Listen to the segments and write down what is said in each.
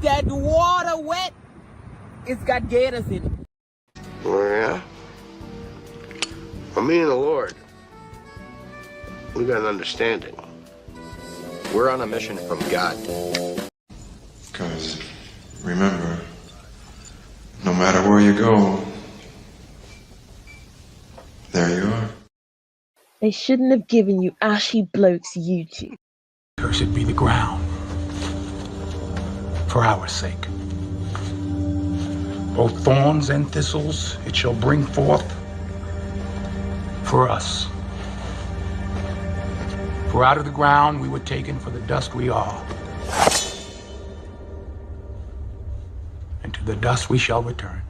that water wet? It's got gators in it. Oh, yeah? Well, me and the Lord, we got an understanding. We're on a mission from God. Because, remember, no matter where you go, there you are. They shouldn't have given you ashy blokes YouTube. Cursed be the ground, for our sake. Both thorns and thistles it shall bring forth for us. For out of the ground we were taken, for the dust we are. And to the dust we shall return.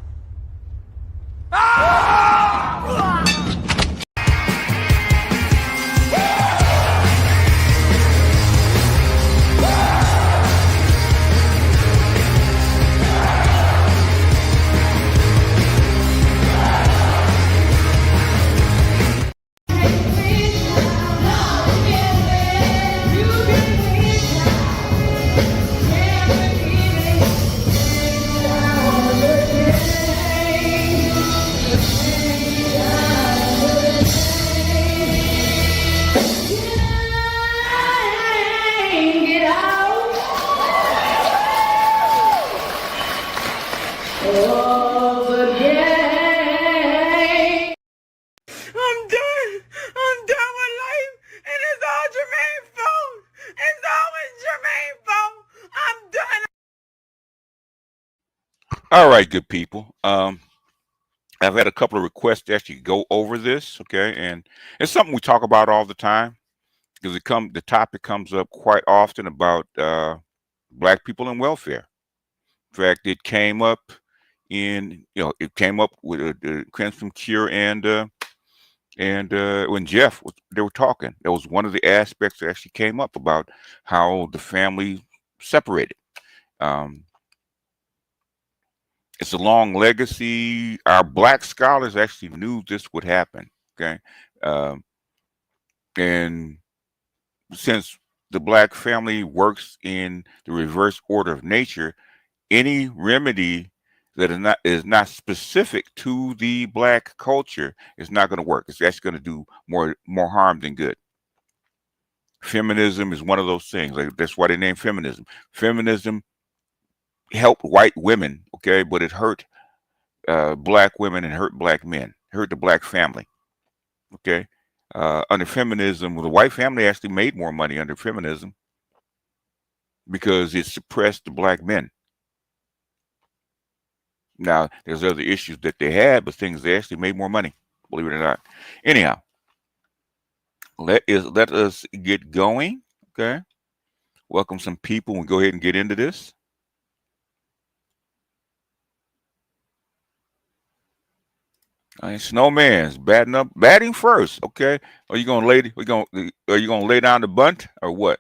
I'm done with life, and it's all Jermaine's fault. It's always Jermaine's fault. I'm done. All right, good people. I've had a couple of requests to actually go over this, okay, and it's something we talk about all the time because the topic comes up quite often about black people and welfare. In fact, it came up it came up with the Crimson Cure and when they were talking, that was one of the aspects that actually came up about how the family separated. It's a long legacy. Our black scholars actually knew this would happen. Okay. And since the black family works in the reverse order of nature, any remedy that is not specific to the black culture is not going to work. It's actually going to do more harm than good. Feminism is one of those things. Like, that's why they name feminism. Feminism helped white women, okay, but it hurt black women and hurt black men, hurt the black family. Okay. Under feminism, the white family actually made more money under feminism because it suppressed the black men. Now, there's other issues that they had, but things they actually made more money, believe it or not. Anyhow, let us get going. Okay. Welcome some people. We'll go ahead and get into this. Snowman's batting first. Okay. Are you gonna lay down the bunt or what?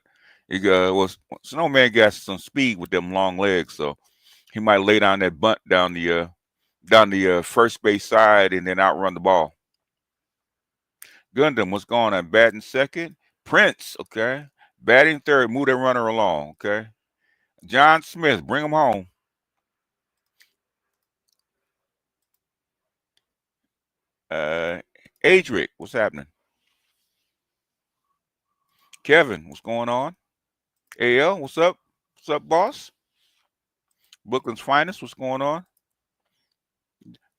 Snowman got some speed with them long legs, so he might lay down that bunt down the first base side and then outrun the ball. Gundam, what's going on? Batting second. Prince, okay. Batting third. Move that runner along, okay. John Smith, bring him home. Adric, what's happening? Kevin, what's going on? AL, what's up? What's up, boss? Brooklyn's finest, what's going on?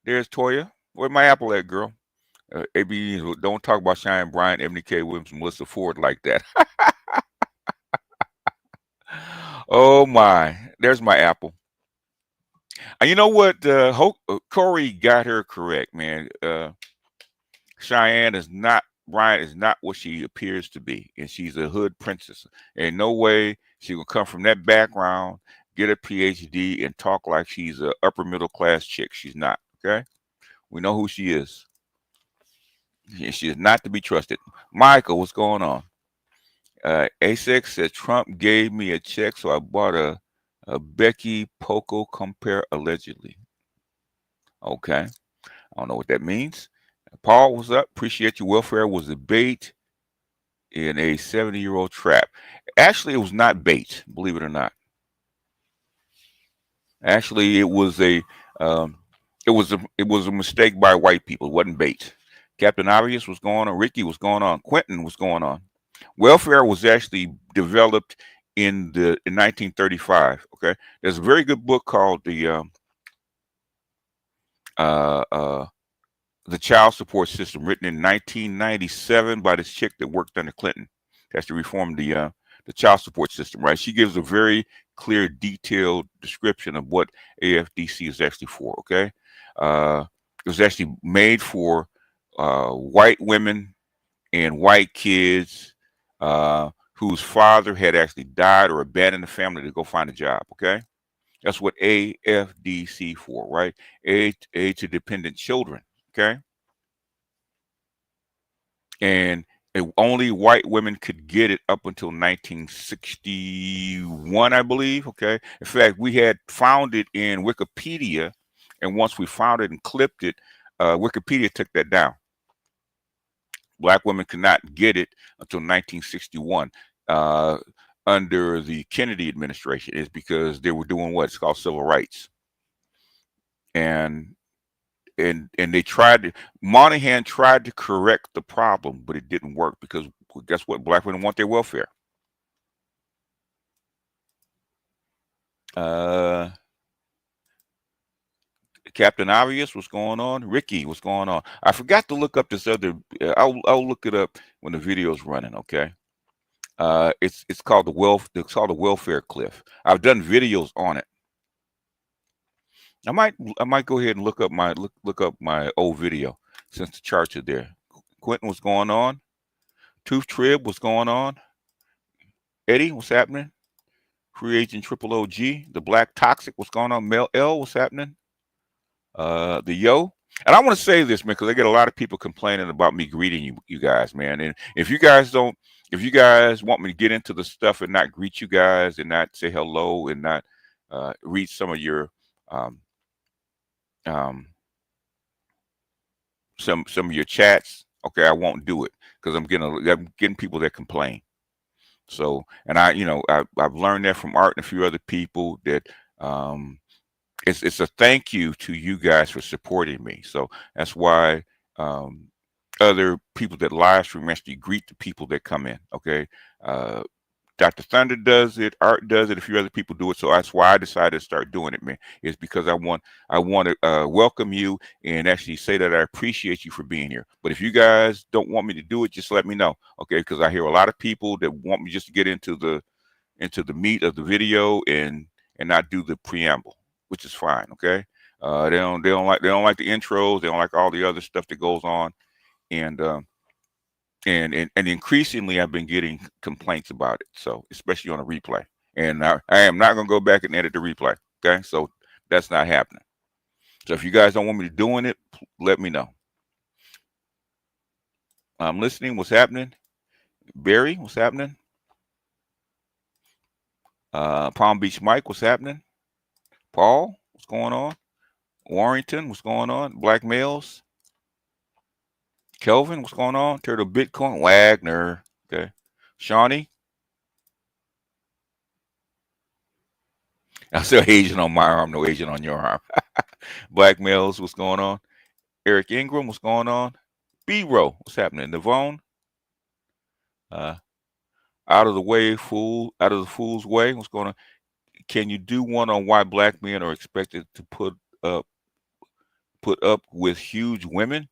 There's Toya. Where's my apple at, girl? AB, don't talk about Cheyenne Bryant, Ebony K. Williams, Melissa Ford like that. Oh my, there's my apple. And you know what? Corey got her correct, man. Cheyenne Bryant is not what she appears to be, and she's a hood princess. Ain't no way she will come from that background, get a PhD, and talk like she's a upper middle class chick. She's not. Okay, we know who she is. She is not to be trusted. Michael, what's going on? ASEX said Trump gave me a check, so I bought a Becky Poco compare allegedly. Okay, I don't know what that means. Paul, what's up? Appreciate your welfare was a bait in a 70-year-old trap. Actually, it was not bait, believe it or not. Actually, it was um, it was a mistake by white people. It wasn't bait. Captain Obvious was going on. Ricky was going on. Quentin was going on. Welfare was actually developed in 1935. Okay, there's a very good book called uh, uh, the Child Support System, written in 1997 by this chick that worked under Clinton. That's to reform the child support system. Right? She gives a very clear, detailed description of what AFDC is actually for. Okay, it was actually made for white women and white kids whose father had actually died or abandoned the family to go find a job. Okay, that's what AFDC for, right? Aid to dependent children. Okay, and only white women could get it up until 1961, I believe. Okay, in fact, we had found it in Wikipedia, and once we found it and clipped it, Wikipedia took that down. Black women could not get it until 1961 uh, under the Kennedy administration. Is because they were doing what's called civil rights, and they tried to. Moynihan tried to correct the problem, but it didn't work because guess what? Black women want their welfare. Uh, Captain Obvious, what's going on? Ricky, what's going on? I forgot to look up this other. I'll look it up when the video's running. Okay. It's called It's called the welfare cliff. I've done videos on it. I might go ahead and look up my old video since the charts are there. Quentin, what's going on? Tooth Trib, what's going on? Eddie, what's happening? Free Agent Triple OG, the Black Toxic, what's going on? Mel L, what's happening? The Yo. And I want to say this, man, because I get a lot of people complaining about me greeting you guys, man. And if you guys want me to get into the stuff and not greet you guys and not say hello and not read some of your um, some of your chats, okay, I won't do it because I'm getting people that complain. So, and I've learned that from Art and a few other people that it's a thank you to you guys for supporting me. So that's why other people that live stream actually greet the people that come in. Okay. Dr. Thunder does it, Art does it, a few other people do it. So that's why I decided to start doing it, man. Is because I want to welcome you and actually say that I appreciate you for being here. But if you guys don't want me to do it, just let me know, okay? Because I hear a lot of people that want me just to get into the meat of the video and not do the preamble, which is fine, okay? They don't like the intros, they don't like all the other stuff that goes on, and increasingly I've been getting complaints about it. So especially on a replay, and I am not going to go back and edit the replay. Okay, so that's not happening. So if you guys don't want me to doing it, let me know. I'm listening. What's happening? Barry, what's happening? Palm Beach Mike, what's happening? Paul, what's going on? Warrington, what's going on? Black Males. Kelvin, what's going on? Turtle Bitcoin, Wagner. Okay. Shawnee. I saw Asian on my arm, no Asian on your arm. Black Males, what's going on? Eric Ingram, what's going on? B-Row, what's happening? Navone. Out of the way, fool. Out of the fool's way, what's going on? Can you do one on why black men are expected to put up with huge women?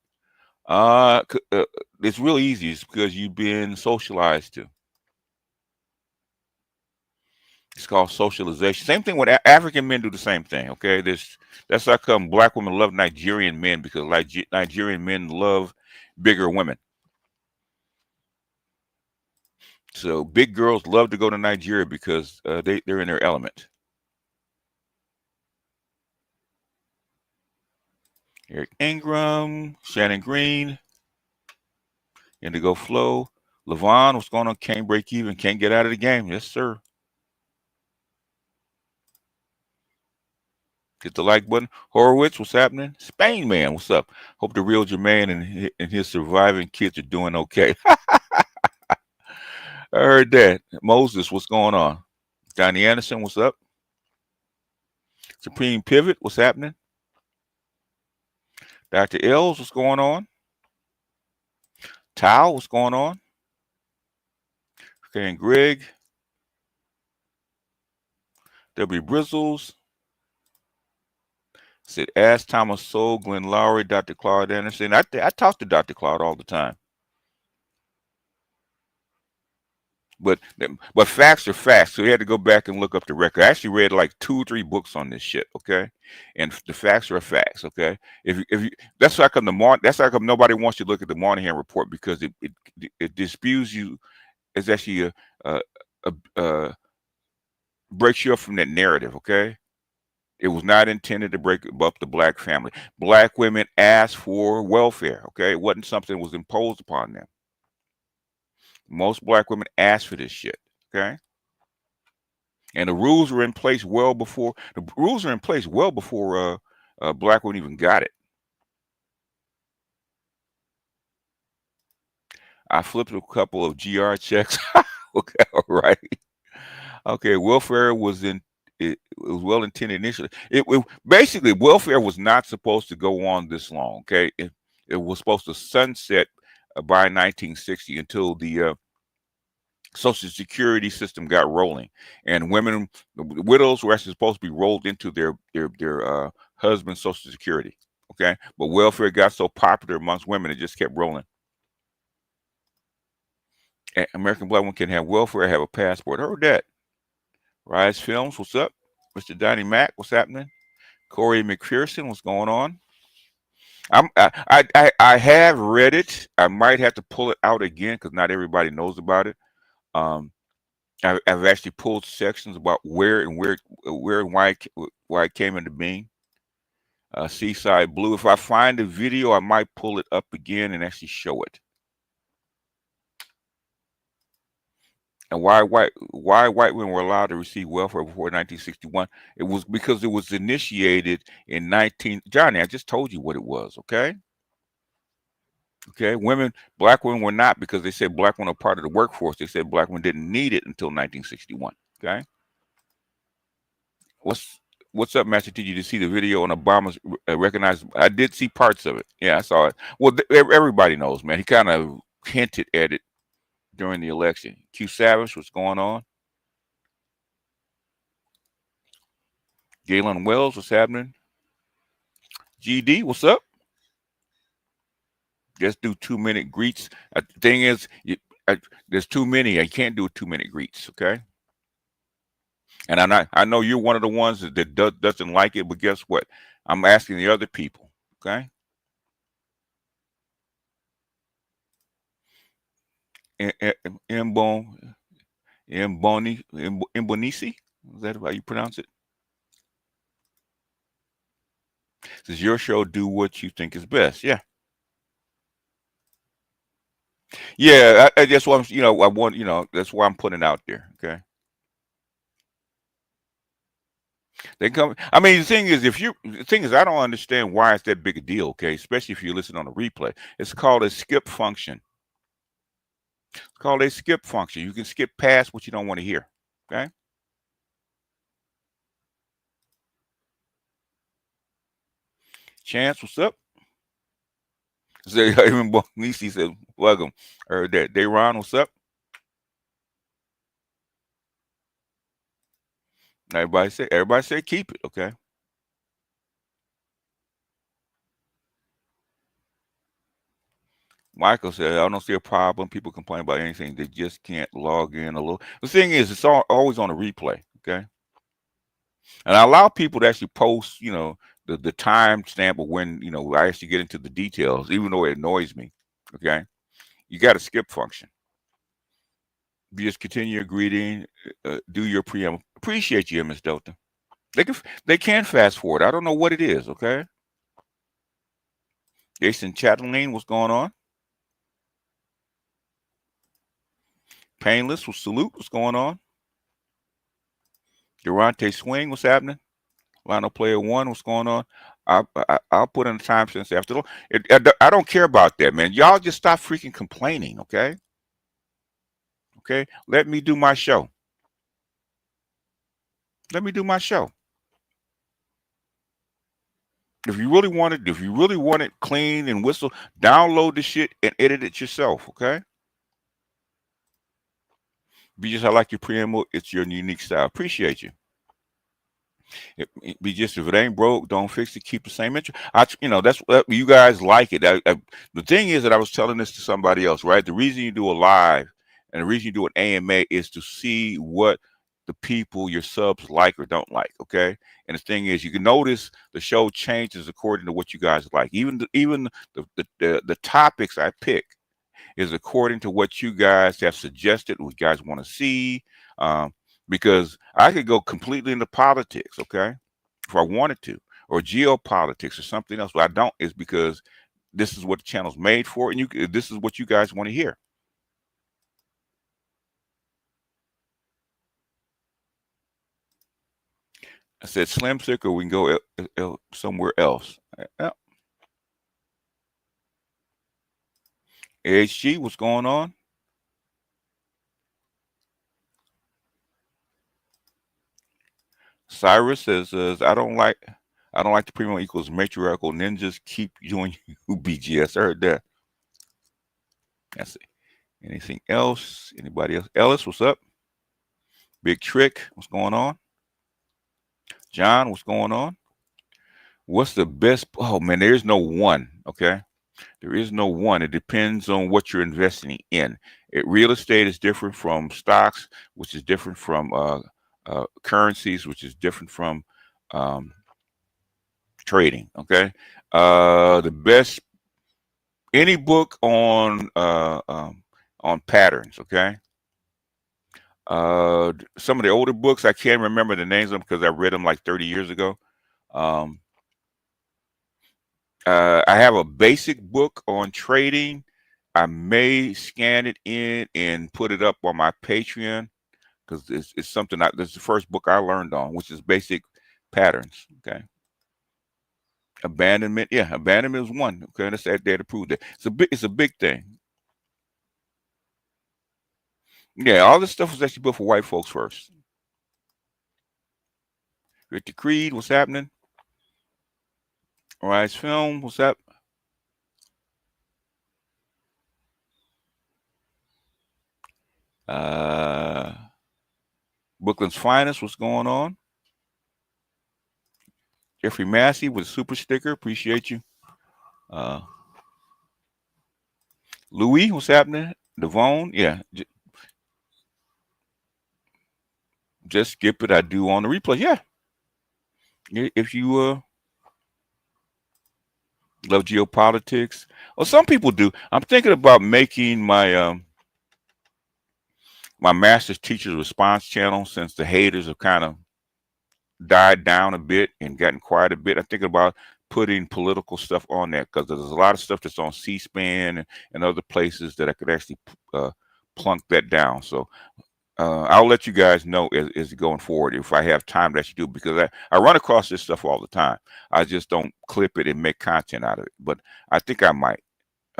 It's really easy. It's because you've been socialized to. It's called socialization. Same thing with African men do the same thing. Okay, that's how come black women love Nigerian men, because Nigerian men love bigger women. So big girls love to go to Nigeria because they're in their element. Eric Ingram, Shannon Green, Indigo Flow, Levon, what's going on? Can't break even, can't get out of the game. Yes, sir. Hit the like button. Horowitz, what's happening? Spain Man, what's up? Hope the real Jermaine and his surviving kids are doing okay. I heard that. Moses, what's going on? Donnie Anderson, what's up? Supreme Pivot, what's happening? Dr. Els, what's going on? Tao, what's going on? Okay, and Greg. W. Brizzles. Said, ask Thomas Sowell, Glenn Lowry, Dr. Claude Anderson. I talk to Dr. Claude all the time. But facts are facts. So he had to go back and look up the record. I actually read like 2 or 3 books on this shit, okay? And the facts are facts, okay? If you that's how come nobody wants you to look at the Moynihan report, because it disputes you. It's actually a breaks you up from that narrative, okay? It was not intended to break up the black family. Black women asked for welfare, okay? It wasn't something that was imposed upon them. Most black women asked for this shit, okay? And the rules were in place well before black women even got it. I flipped a couple of GR checks. Okay, all right. Okay, welfare was it was well intended initially. It basically, welfare was not supposed to go on this long. Okay, it was supposed to sunset by 1960 until the Social Security system got rolling, and widows were actually supposed to be rolled into their husband's Social Security. Okay, but welfare got so popular amongst women, it just kept rolling. American black women can have welfare, have a passport. Heard that. Rise Films, what's up? Mr. Donnie Mack, what's happening? Corey McPherson, what's going on? I have read it. I might have to pull it out again because not everybody knows about it. I've actually pulled sections about where and why it came into being. Seaside Blue. If I find a video, I might pull it up again and actually show it. And why white women were allowed to receive welfare before 1961? It was because it was initiated in Johnny, I just told you what it was, okay? Okay, black women were not, because they said black women are part of the workforce. They said black women didn't need it until 1961, okay? What's up, Master T? Did you see the video on Obama's recognized? I did see parts of it. Yeah, I saw it. Well, everybody knows, man. He kind of hinted at it during the election. Q Savage, what's going on? Galen Wells, what's happening? GD, what's up? Just do 2-minute greets. The thing is, there's too many. I can't do 2-minute greets, okay? And I know you're one of the ones that doesn't like it, but guess what? I'm asking the other people, okay? Imbonisi, is that how you pronounce it? Says your show, do what you think is best. Yeah. Yeah, that's why that's why I'm putting it out there. Okay. They come. I mean, the thing is, I don't understand why it's that big a deal. Okay, especially if you listen on a replay. It's called a skip function. It's called a skip function. You can skip past what you don't want to hear. Okay. Chance, what's up? Even Nisi said, welcome. Heard that. Dayron, what's up? Everybody say keep it, okay? Michael said, I don't see a problem. People complain about anything. They just can't log in a little. The thing is, it's always on a replay, okay? And I allow people to actually post, the time stamp of when, I actually get into the details, even though it annoys me, okay? You got a skip function. You just continue your greeting, do your preamble. Appreciate you, Ms. Delta. They can fast forward. I don't know what it is, okay? Jason Chatelaine, what's going on? Painless, salute, what's going on? Durante Swing, what's happening? Lionel Player One, what's going on? I'll put in the time since after. I don't care about that, man. Y'all just stop freaking complaining, okay? Okay, let me do my show. Let me do my show. If you really want it clean and whistle, download the shit and edit it yourself. Okay. Be just I like your preamble. It's your unique style. Appreciate you. Be just if it ain't broke, don't fix it. Keep the same intro. That's what you guys like it. The thing is that I was telling this to somebody else, right? The reason you do a live and the reason you do an AMA is to see what the people, your subs, like or don't like. Okay. And the thing is, you can notice the show changes according to what you guys like. Even the topics I pick is according to what you guys have suggested, what you guys want to see. Because I could go completely into politics, okay, if I wanted to, or geopolitics or something else. But I don't, is because this is what the channel's made for, and this is what you guys want to hear. I said Slim Sick, or we can go somewhere else. AHG, what's going on? Cyrus says, I don't like the premium equals matriarchal ninjas. Keep doing you BGS. I heard that. That's it. Anything else? Anybody else? Ellis, what's up? Big Trick, what's going on? John, what's going on? What's the best? Oh man, there's no one. Okay, there is no one. It depends on what you're investing in. Real estate is different from stocks, which is different from currencies, which is different from trading. Okay, the best any book on patterns. Okay. Some of the older books, I can't remember the names of them because I read them like 30 years ago. I have a basic book on trading. I may scan it in and put it up on my Patreon because it's something that's the first book I learned on, which is basic patterns. Okay. Abandonment. Yeah. Abandonment is one. Okay. That's that there to prove that. It's a big thing. Yeah. All this stuff was actually built for white folks first. Richard Creed, what's happening? Rise Film, what's up? Brooklyn's Finest, what's going on? Jeffrey Massey with a super sticker, appreciate you. Louis, what's happening? Devon, yeah. Just skip it. I do on the replay. Yeah. If you love geopolitics, well, some people do. I'm thinking about making my my master's teacher's response channel, since the haters have kind of died down a bit and gotten quiet a bit. I'm thinking about putting political stuff on there because there's a lot of stuff that's on C-SPAN and other places that I could actually plunk that down. So I'll let you guys know as going forward if I have time to actually do it, because I run across this stuff all the time. I just don't clip it and make content out of it. But I think I might.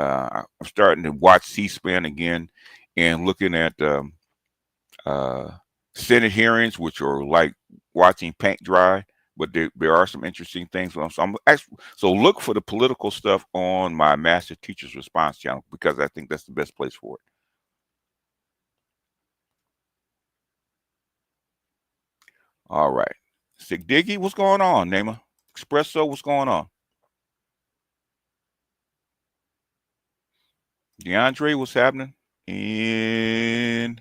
I'm starting to watch C-SPAN again and looking at Senate hearings, which are like watching paint dry, but there are some interesting things. So look for the political stuff on my Master Teacher's Response channel, because I think that's the best place for it. All right. Sig Diggy, what's going on, Nema? Espresso, what's going on? DeAndre, what's happening? And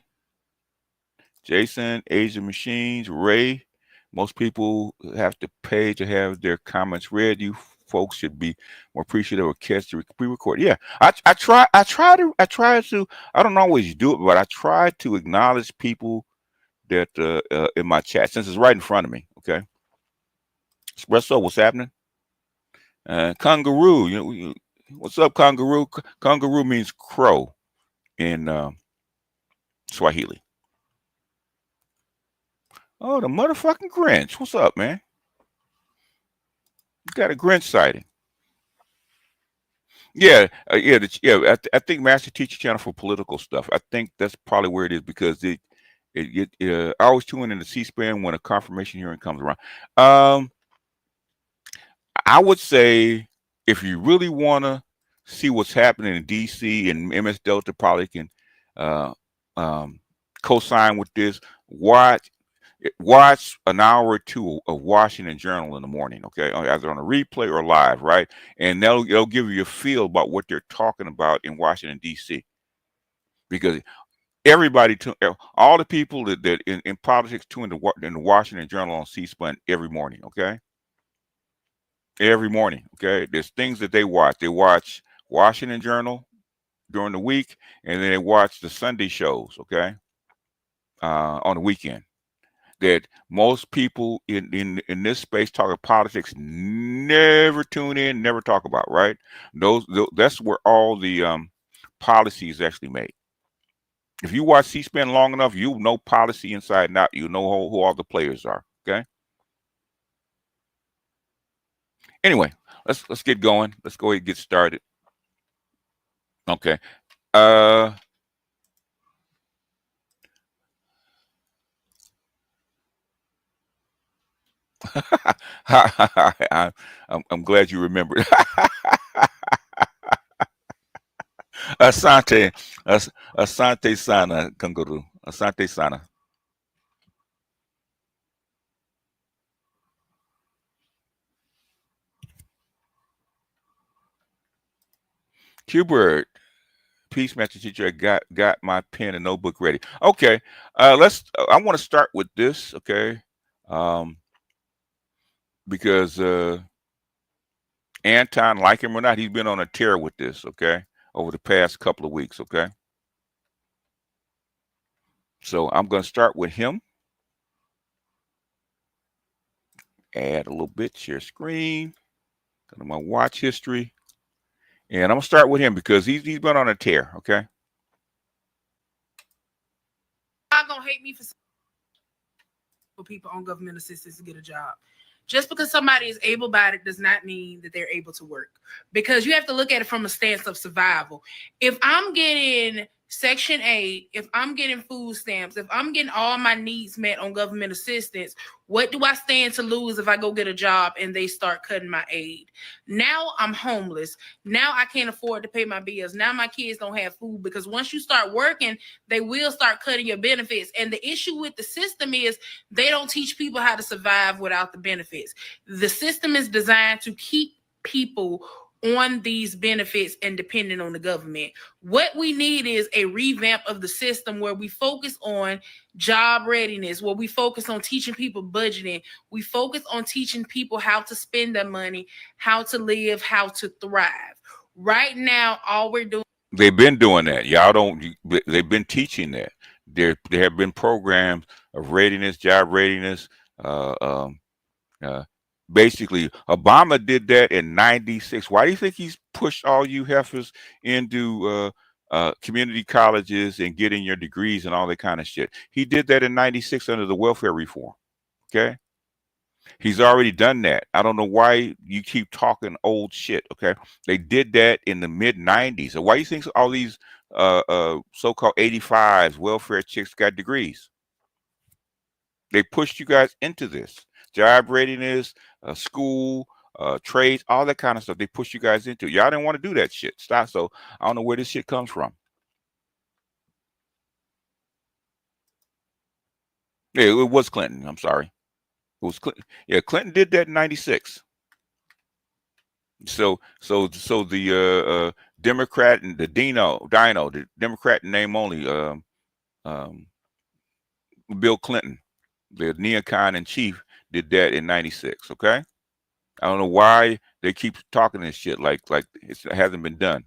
Jason, Asian Machines, Ray. Most people have to pay to have their comments read. You folks should be more appreciative of catch the pre-record. Yeah, I try to. I don't always do it, but I try to acknowledge people that in my chat, since it's right in front of me. Okay. Espresso, what's happening? Kangaroo, what's up, Kangaroo? Kangaroo means crow in Swahili. Oh, the motherfucking Grinch. What's up, man? You got a Grinch sighting. Yeah, I think Master Teacher Channel for political stuff. I think that's probably where it is, because I always tune in to C-SPAN when a confirmation hearing comes around. I would say if you really want to see what's happening in DC, and MS Delta probably can uh, co-sign with this, watch an hour or two of Washington Journal in the morning, okay, either on a replay or live, right? And they'll give you a feel about what they're talking about in Washington D.C. because everybody, all the people that in politics tune in the Washington Journal on C-SPAN every morning, okay, every morning, okay. There's things that they watch. They watch Washington Journal during the week, and then they watch the Sunday shows, okay, on the weekend. That most people in this space talking politics never tune in, never talk about, right? That's where all the policy is actually made. If you watch C-SPAN long enough, you know policy inside and out. You know who all the players are. Okay. Anyway, let's get going. Let's go ahead and get started. Okay. I'm glad you remembered. Asante, Asante Sana, Kanguru. Asante Sana. Hubert, peace, master teacher. I got my pen and notebook ready. Okay, I want to start with this. Okay, because Anton, like him or not, he's been on a tear with this. Okay, over the past couple of weeks. Okay, so I'm going to start with him. Add a little bit, share screen. Go to my watch history, and I'm gonna start with him because he's been on a tear. Okay. Not gonna hate me for people on government assistance to get a job. Just because somebody is able-bodied does not mean that they're able to work, because you have to look at it from a stance of survival. If I'm getting Section 8, if I'm getting food stamps, if I'm getting all my needs met on government assistance, what do I stand to lose if I go get a job and they start cutting my aid? Now I'm homeless. Now I can't afford to pay my bills. Now my kids don't have food, because once you start working, they will start cutting your benefits. And the issue with the system is they don't teach people how to survive without the benefits. The system is designed to keep people on these benefits and depending on the government. What we need is a revamp of the system where we focus on job readiness, where we focus on teaching people budgeting. We focus on teaching people how to spend their money, how to live, how to thrive. Right now, all we're doing. They've been doing that. Y'all don't. They've been teaching that. There have been programs of readiness, job readiness. Basically, Obama did that in '96. Why do you think he's pushed all you heifers into community colleges and getting your degrees and all that kind of shit? He did that in '96 under the welfare reform. Okay. He's already done that. I don't know why you keep talking old shit. Okay. They did that in the mid '90s. So why do you think all these so-called 85s welfare chicks got degrees? They pushed you guys into this. Job readiness, school, trades, all that kind of stuff. They push you guys into. Y'all didn't want to do that shit. Stop. So I don't know where this shit comes from. Yeah, it was Clinton. I'm sorry. It was Clinton. Yeah, Clinton did that in '96. So the Democrat and the Dino, the Democrat name only, Bill Clinton, the neocon in chief, did that in '96. Okay. I don't know why they keep talking this shit like it hasn't been done.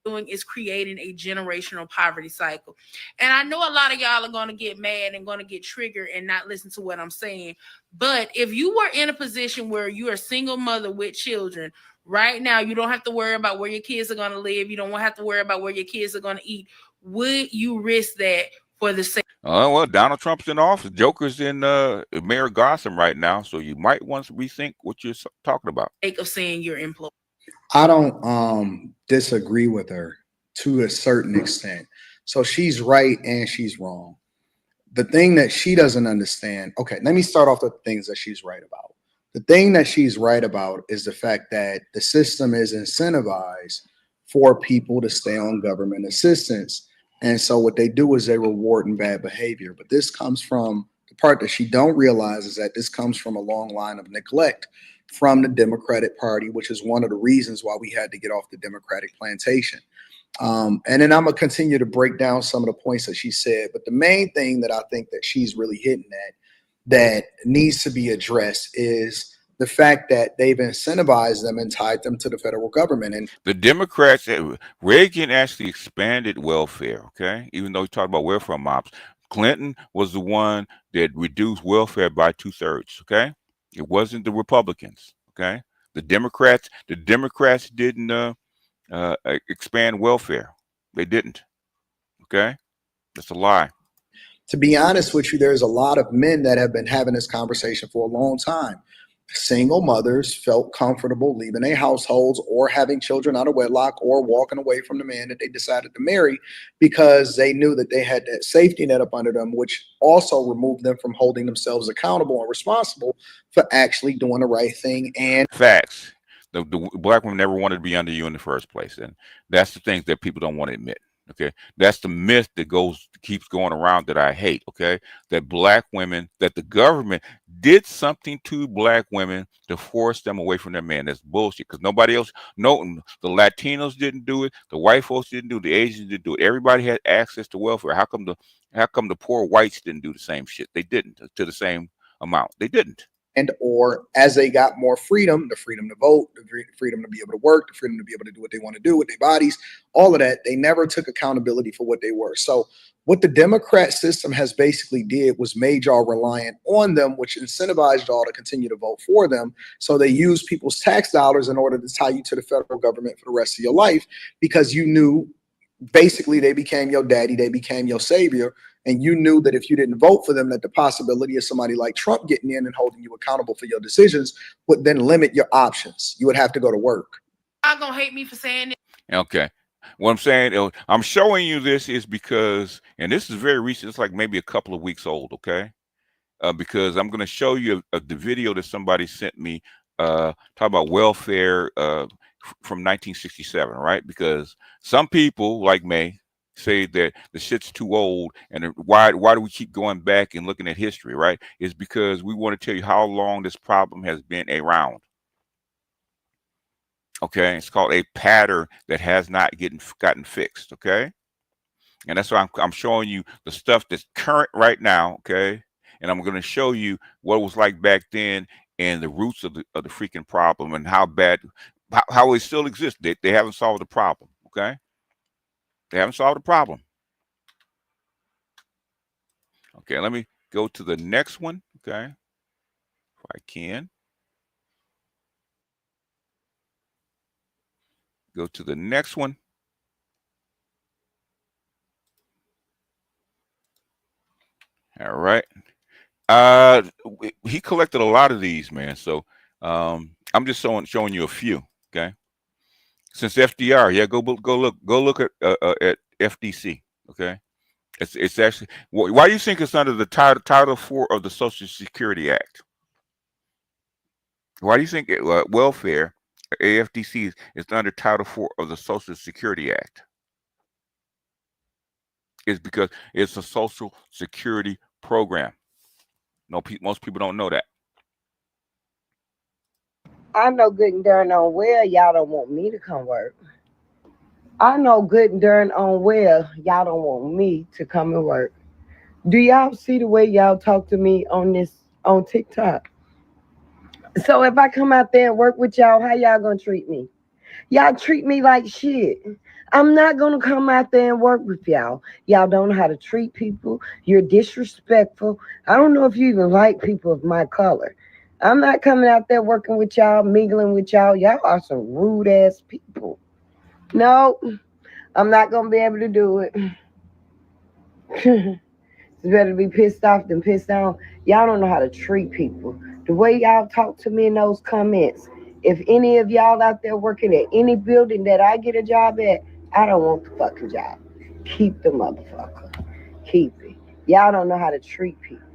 Doing is creating a generational poverty cycle. And I know a lot of y'all are going to get mad and going to get triggered and not listen to what I'm saying. But if you were in a position where you're a single mother with children right now, you don't have to worry about where your kids are going to live. You don't have to worry about where your kids are going to eat. Would you risk that for the sake? Well, Donald Trump's in office. Joker's in Mayor Gotham right now. So you might want to rethink what you're talking about. Of saying you're employed. I don't disagree with her to a certain extent. So she's right and she's wrong. The thing that she doesn't understand, okay, let me start off with the things that she's right about. The thing that she's right about is the fact that the system is incentivized for people to stay on government assistance. And so what they do is they reward in bad behavior. But this comes from the part that she don't realize is that this comes from a long line of neglect from the Democratic Party, which is one of the reasons why we had to get off the Democratic plantation. And then I'm gonna continue to break down some of the points that she said. But the main thing that I think that she's really hitting at that needs to be addressed is the fact that they've incentivized them and tied them to the federal government. And The Democrats, Reagan actually expanded welfare, okay? Even though he talked about welfare mobs, Clinton was the one that reduced welfare by 2/3, okay? It wasn't the Republicans, okay? The Democrats didn't expand welfare. They didn't, okay? That's a lie. to be honest with you, there's a lot of men that have been having this conversation for a long time. Single mothers felt comfortable leaving their households or having children out of wedlock or walking away from the man that they decided to marry because they knew that they had that safety net up under them, which also removed them from holding themselves accountable and responsible for actually doing the right thing. And Facts. The black women never wanted to be under you in the first place, and that's the things that people don't want to admit. Okay, that's the myth that keeps going around that I hate. Okay, that black women, that the government did something to black women to force them away from their man. That's bullshit. Because nobody else, no, the Latinos didn't do it, the white folks didn't do it, the Asians didn't do it. Everybody had access to welfare. How come the poor whites didn't do the same shit? They didn't to the same amount. They didn't. And or as they got more freedom, the freedom to vote, the freedom to be able to work, the freedom to be able to do what they want to do with their bodies, all of that, they never took accountability for what they were. So what the Democrat system has basically did was made y'all reliant on them, which incentivized y'all to continue to vote for them. So they use people's tax dollars in order to tie you to the federal government for the rest of your life, because you knew basically they became your daddy, they became your savior. And you knew that if you didn't vote for them, that the possibility of somebody like Trump getting in and holding you accountable for your decisions would then limit your options. You would have to go to work. Y'all gonna hate me for saying it. Okay. What I'm saying, I'm showing you this is because, and this is very recent, it's like maybe a couple of weeks old, okay? Because I'm going to show you the video that somebody sent me, talk about welfare from 1967, right? Because some people like me say that the shit's too old, and why do we keep going back and looking at history, right? It's because we want to tell you how long this problem has been around. Okay, it's called a pattern that has not gotten fixed. Okay, and that's why I'm showing you the stuff that's current right now. Okay, and I'm going to show you what it was like back then and the roots of the freaking problem and how bad, how it still exists. They haven't solved the problem. Okay, they haven't solved the problem. Okay, let me go to the next one. Okay, if I can. Go to the next one. All right. He collected a lot of these, man. So I'm just showing you a few. Okay. Since FDR, yeah, go look at FDC. Okay. It's actually, why do you think it's under the Title 4 of the Social Security Act? Why do you think welfare, AFDC, is under Title 4 of the Social Security Act? It's because it's a Social Security program. No, most people don't know that. I know good and darn on well y'all don't want me to come work. I know good and darn on well y'all don't want me to come and work. Do y'all see the way y'all talk to me on TikTok? So if I come out there and work with y'all, how y'all gonna treat me? Y'all treat me like shit. I'm not gonna come out there and work with y'all. Y'all don't know how to treat people. You're disrespectful. I don't know if you even like people of my color. I'm not coming out there working with y'all, mingling with y'all. Y'all are some rude ass people. No, I'm not gonna be able to do it. It's better to be pissed off than pissed on. Y'all don't know how to treat people. The way y'all talk to me in those comments, if any of y'all out there working at any building that I get a job at, I don't want the fucking job. Keep the motherfucker. Keep it. Y'all don't know how to treat people.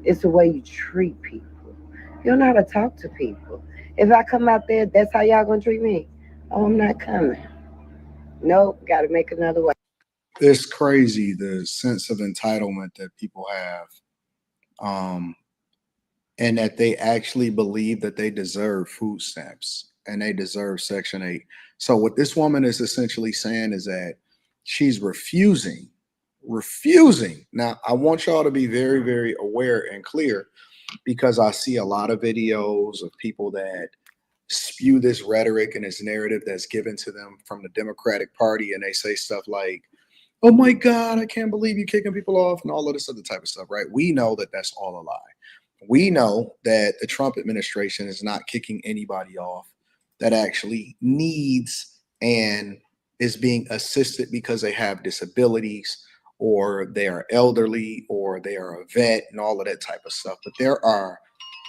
It's the way you treat people. You don't know how to talk to people. If I come out there, that's how y'all gonna treat me. Oh, I'm not coming. Nope, got to make another way. It's crazy the sense of entitlement that people have, um, and that they actually believe that they deserve food stamps and they deserve Section 8. So what this woman is essentially saying is that she's refusing. Now, I want y'all to be very, very aware and clear, because I see a lot of videos of people that spew this rhetoric and this narrative that's given to them from the Democratic Party, and they say stuff like, oh my God, I can't believe you kicking people off, and all of this other type of stuff, right? We know that that's all a lie. We know that the Trump administration is not kicking anybody off that actually needs and is being assisted because they have disabilities, or they are elderly, or they are a vet, and all of that type of stuff. But there are,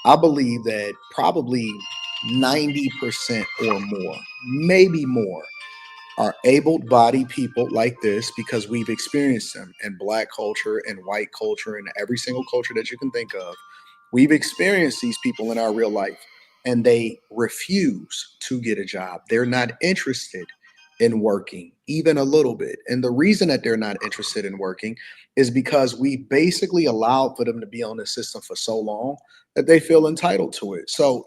I believe that probably 90% or more, maybe more, are able-bodied people like this, because we've experienced them in Black culture and white culture and every single culture that you can think of. We've experienced these people in our real life, and they refuse to get a job. They're not interested in working even a little bit. And the reason that they're not interested in working is because we basically allowed for them to be on the system for so long that they feel entitled to it. So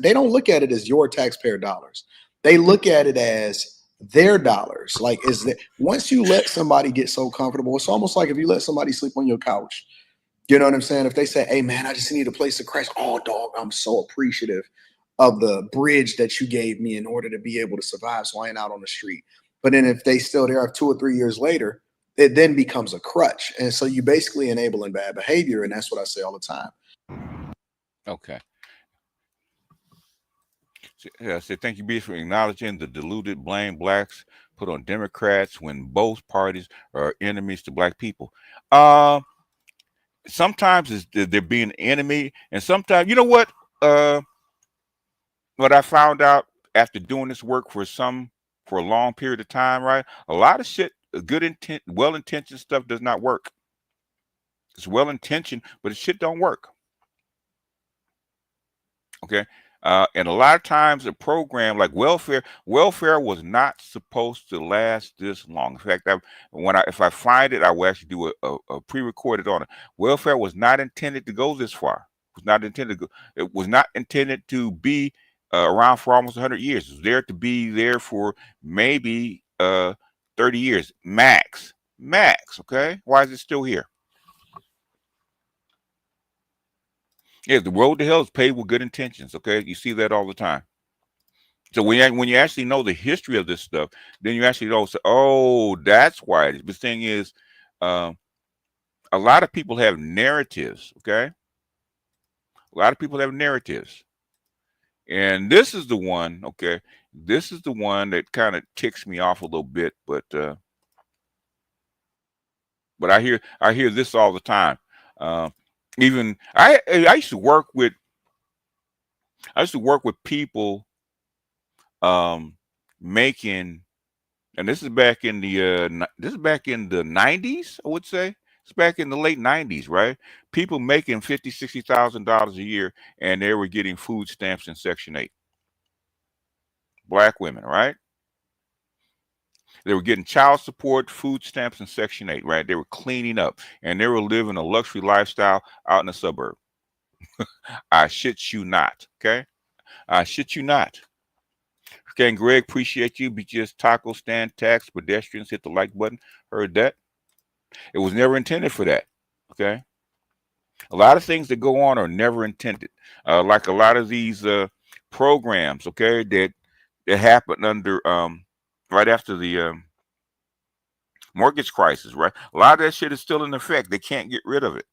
they don't look at it as your taxpayer dollars. They look at it as their dollars. Like, is that once you let somebody get so comfortable, it's almost like if you let somebody sleep on your couch. You know what I'm saying? If they say, hey man, I just need a place to crash. Oh dog, I'm so appreciative of the bridge that you gave me in order to be able to survive, so I ain't out on the street. But then if they still there 2 or 3 years later, it then becomes a crutch. And so you basically enabling bad behavior. And that's what I say all the time. Okay. I said, thank you, B, for acknowledging the deluded blame blacks put on Democrats when both parties are enemies to black people. Sometimes they're being an enemy, and sometimes, you know what I found out after doing this work for a long period of time, right? A lot of shit, good intent, well-intentioned stuff does not work. It's well-intentioned, but the shit don't work. Okay. And a lot of times a program like welfare was not supposed to last this long. In fact, if I find it, I will actually do a pre-recorded on it. Welfare was not intended to go this far. It was not intended to be around for almost 100 years. It was there to be there for maybe 30 years max. Okay. Why is it still here? Yeah, the road to hell is paved with good intentions. Okay, you see that all the time. So when you actually know the history of this stuff, then you actually know, so, oh, that's why it is. The thing is, a lot of people have narratives. Okay, a lot of people have narratives, and this is the one. Okay, this is the one that kind of ticks me off a little bit. But I hear this all the time. Even I used to work with people making, and this is back in the 90s, I would say. It's back in the late 90s, right? People making $50,000-$60,000 a year, and they were getting food stamps in Section 8. Black women, right? They were getting child support, food stamps in Section 8, right? They were cleaning up, and they were living a luxury lifestyle out in the suburb. I shit you not, okay? I shit you not. Okay, and Greg, appreciate you. Be just taco stand tax pedestrians. Hit the like button. Heard that? It was never intended for that. Okay. A lot of things that go on are never intended. Like a lot of these programs, okay, that happened under right after the mortgage crisis, right? A lot of that shit is still in effect. They can't get rid of it.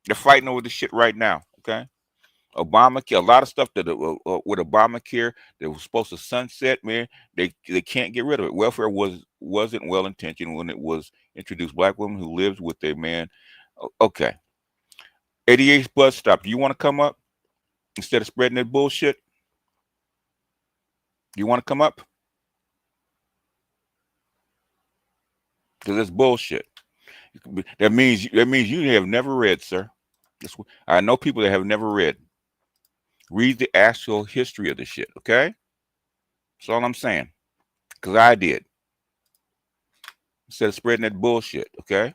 They're fighting over the shit right now. Okay. Obamacare, a lot of stuff that with Obamacare that was supposed to sunset, man, they can't get rid of it. Welfare wasn't well intentioned when it was introduced. Black women who lived with their man. Okay. 88 bus stop. Do you want to come up instead of spreading that bullshit? You want to come up? Because it's bullshit. That means you have never read, sir. I know people that have never read. Read the actual history of the shit, okay? That's all I'm saying. Because I did. Instead of spreading that bullshit, okay?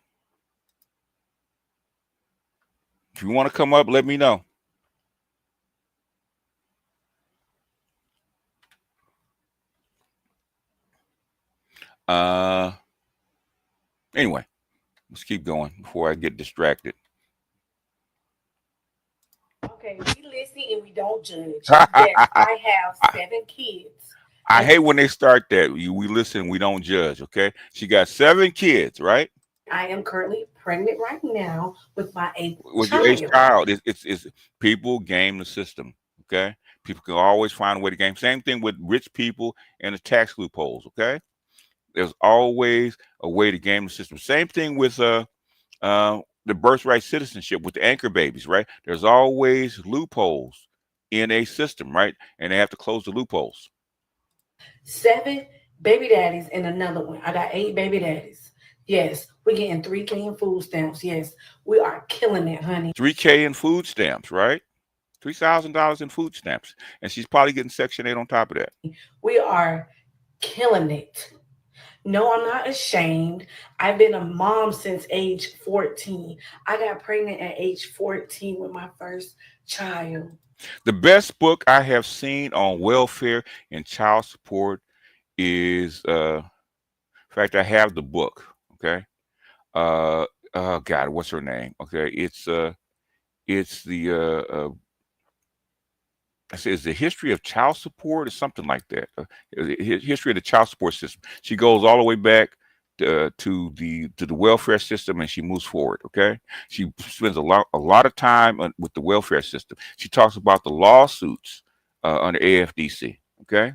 If you want to come up, let me know. Anyway, let's keep going before I get distracted. Okay, we listen and we don't judge. Yes, I have 7 kids. I hate when they start that. We listen, we don't judge, okay? She got 7 kids, right? I am currently pregnant right now with my 8th With your 8th child. child. It's people game the system, okay? People can always find a way to game. Same thing with rich people and the tax loopholes, okay? There's always a way to game the system. Same thing with the birthright citizenship with the anchor babies, right? There's always loopholes in a system, right? And they have to close the loopholes. 7 baby daddies and another one. I got 8 baby daddies. Yes, we're getting $3K in food stamps. Yes, we are killing it, honey. $3K in food stamps, right? $3,000 in food stamps. And she's probably getting Section 8 on top of that. We are killing it. No, I'm not ashamed. I've been a mom since age 14. I got pregnant at age 14 with my first child. The best book I have seen on welfare and child support is, in fact, I have the book, okay? Oh God, what's her name? Okay, it's the I say it's the history of child support or something like that. History of the child support system. She goes all the way back to the welfare system, and she moves forward. Okay, she spends a lot of time with the welfare system. She talks about the lawsuits under AFDC. Okay,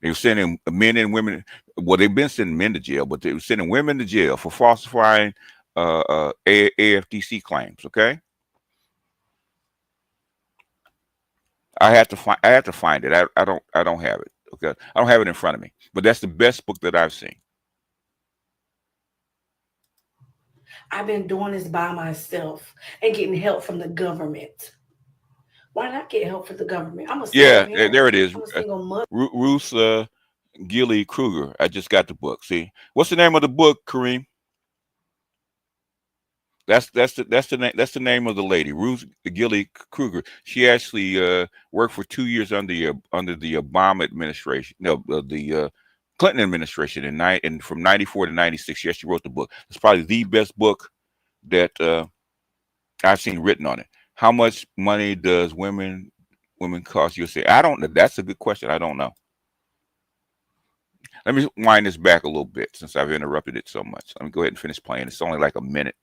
they were sending men and women. Well, they've been sending men to jail, but they were sending women to jail for falsifying AFDC claims. Okay. I have to find it. I don't have it. Okay. I don't have it in front of me. But that's the best book that I've seen. I've been doing this by myself and getting help from the government. Why not get help from the government? I'm a single parent. There it is. I'm a single mother. Ruth Gilly Kruger. I just got the book. See, what's the name of the book, Kareem? That's the name of the lady, Ruth Gilly Kruger. She actually worked for 2 years under the Obama administration, the Clinton administration, and from '94 to '96. She actually wrote the book. It's probably the best book that I've seen written on it. How much money does women cost? You say, I don't know. That's a good question. I don't know. Let me wind this back a little bit since I've interrupted it so much. Let me go ahead and finish playing. It's only like a minute.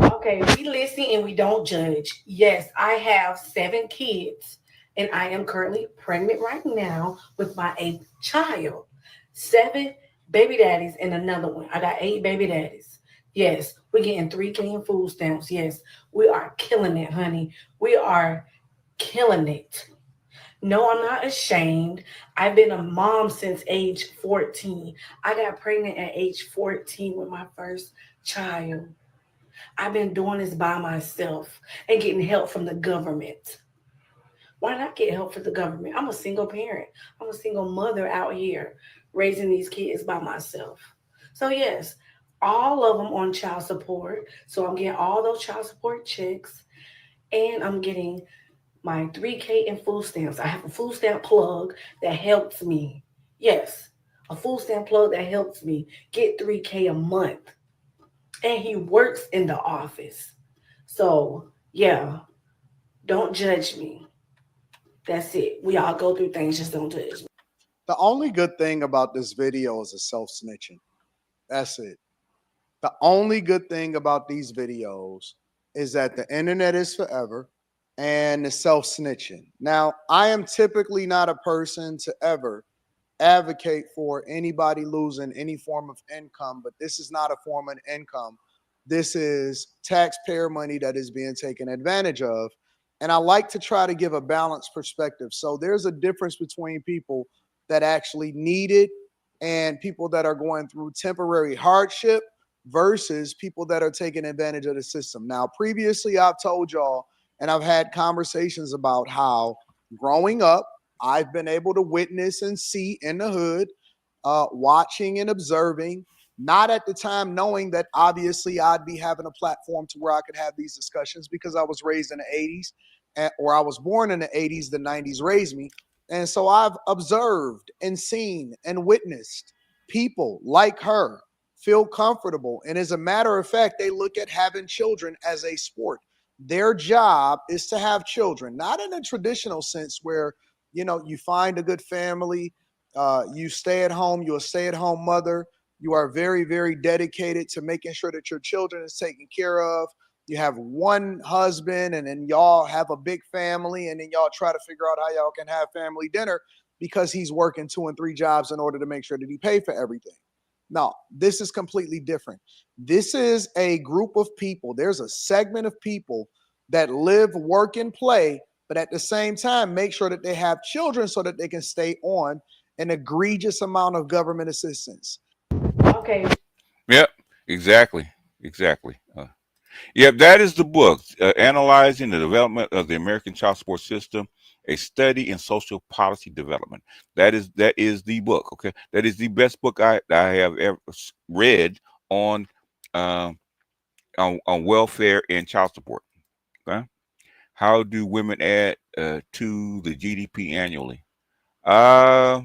Okay, we listen and we don't judge. Yes, I have 7 kids, and I am currently pregnant right now with my 8th child. 7 baby daddies and another one. I got 8 baby daddies. Yes, we're getting $3K in food stamps. Yes, we are killing it, honey. We are killing it. No, I'm not ashamed. I've been a mom since age 14. I got pregnant at age 14 with my first child. I've been doing this by myself and getting help from the government. Why not get help from the government? I'm a single parent. I'm a single mother out here raising these kids by myself. So yes, all of them on child support. So I'm getting all those child support checks, and I'm getting my 3K in food stamps. I have a food stamp plug that helps me. Yes, a food stamp plug that helps me get 3K a month. And he works in the office. So, yeah, don't judge me. That's it. We all go through things, just don't judge me. The only good thing about this video is the self-snitching. That's it. The only good thing about these videos is that the internet is forever and the self-snitching. Now, I am typically not a person to ever advocate for anybody losing any form of income, but this is not a form of income. This is taxpayer money that is being taken advantage of. And I like to try to give a balanced perspective. So there's a difference between people that actually need it and people that are going through temporary hardship versus people that are taking advantage of the system. Now, previously, I've told y'all, and I've had conversations about how growing up, I've been able to witness and see in the hood, watching and observing, not at the time knowing that obviously I'd be having a platform to where I could have these discussions because I was raised in the 80s, or I was born in the 80s, the 90s raised me. And so I've observed and seen and witnessed people like her feel comfortable. And as a matter of fact, they look at having children as a sport. Their job is to have children, not in a traditional sense where, you find a good family, you stay at home, you're a stay-at-home mother, you are very, very dedicated to making sure that your children is taken care of. You have one husband, and then y'all have a big family, and then y'all try to figure out how y'all can have family dinner because he's working 2 and 3 jobs in order to make sure that he paid for everything. No, this is completely different. This is a group of people. There's a segment of people that live, work, and play, but at the same time, make sure that they have children so that they can stay on an egregious amount of government assistance. Okay. Yep, exactly, exactly. Yep, that is the book, Analyzing the Development of the American Child Support System, a study in social policy development. That is the book. Okay, that is the best book I have ever read on um, on welfare and child support. Okay, how do women add to the GDP annually? Uh,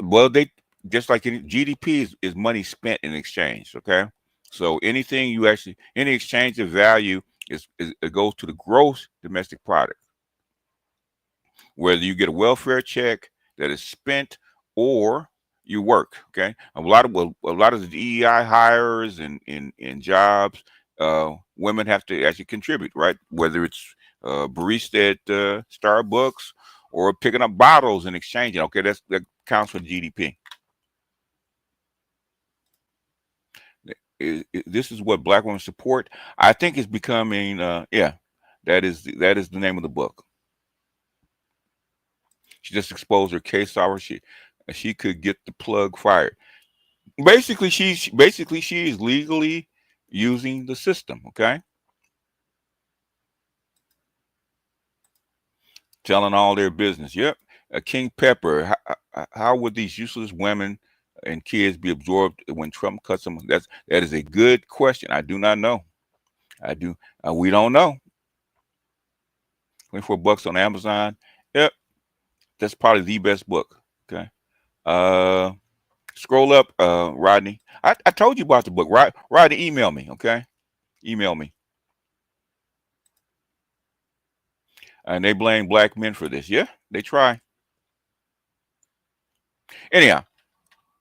well, they just like any GDP is money spent in exchange. Okay, so any exchange of value is it goes to the gross domestic product. Whether you get a welfare check that is spent or you work. Okay, a lot of the DEI hires and in jobs, women have to actually contribute, right? Whether it's barista at Starbucks or picking up bottles and exchanging. Okay, that counts for GDP. This is what Black women support. I think it's becoming. Yeah, that is the name of the book. She just exposed her case hour. She could get the plug fired. Basically she is legally using the system. Okay, telling all their business. Yep. King Pepper. How would these useless women and kids be absorbed when Trump cuts them? That is a good question. I do not know. I do. We don't know. $24 on Amazon. Yep. That's probably the best book. Okay. Uh, Scroll up, Rodney. I told you about the book. Rodney, email me. Okay. Email me. And they blame Black men for this. Yeah, they try. Anyhow,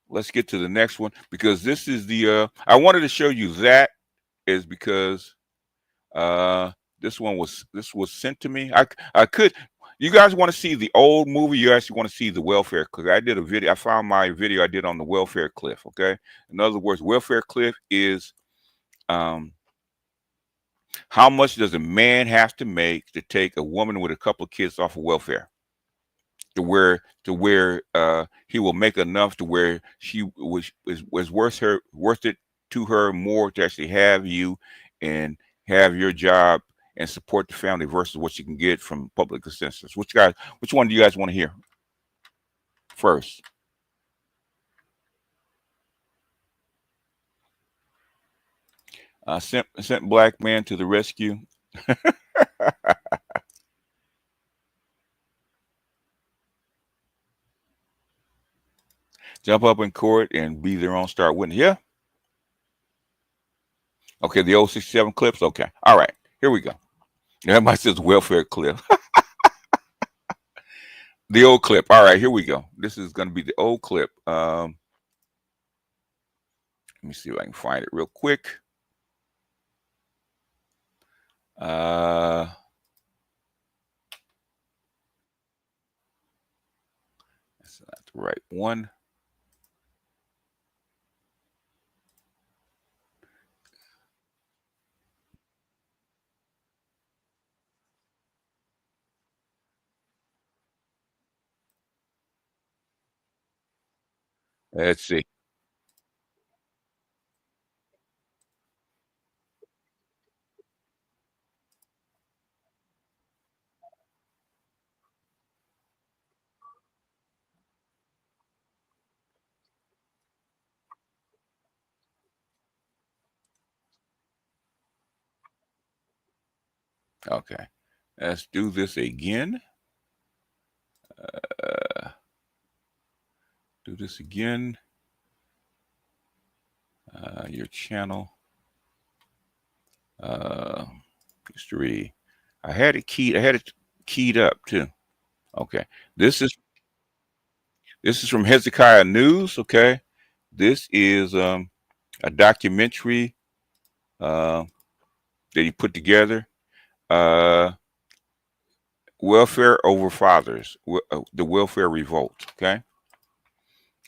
let's get to the next one because this is the I wanted to show you that is because uh this was sent to me. I could you guys want to see the old movie? You actually want to see the welfare cliff? I did a video. I found my video I did on the welfare cliff. Okay. In other words, welfare cliff is um how much does a man have to make to take a woman with a couple of kids off of welfare? To where he will make enough to where she was worth it to her more to actually have you and have your job and support the family versus what you can get from public assistance. Which one do you guys want to hear first? Sent Black man to the rescue. Jump up in court and be their own star witness. Yeah. Okay, the old 67 clips. Okay. All right. Here we go. Everybody says welfare clip. The old clip. All right, here we go. This is going to be the old clip. Let me see if I can find it real quick. That's not the right one. Let's see. Okay, let's do this again. Do this again. Your channel. History. I had it keyed up too. Okay. This is from Hezekiah News. Okay. This is a documentary that he put together. Welfare over fathers. The welfare revolt. Okay.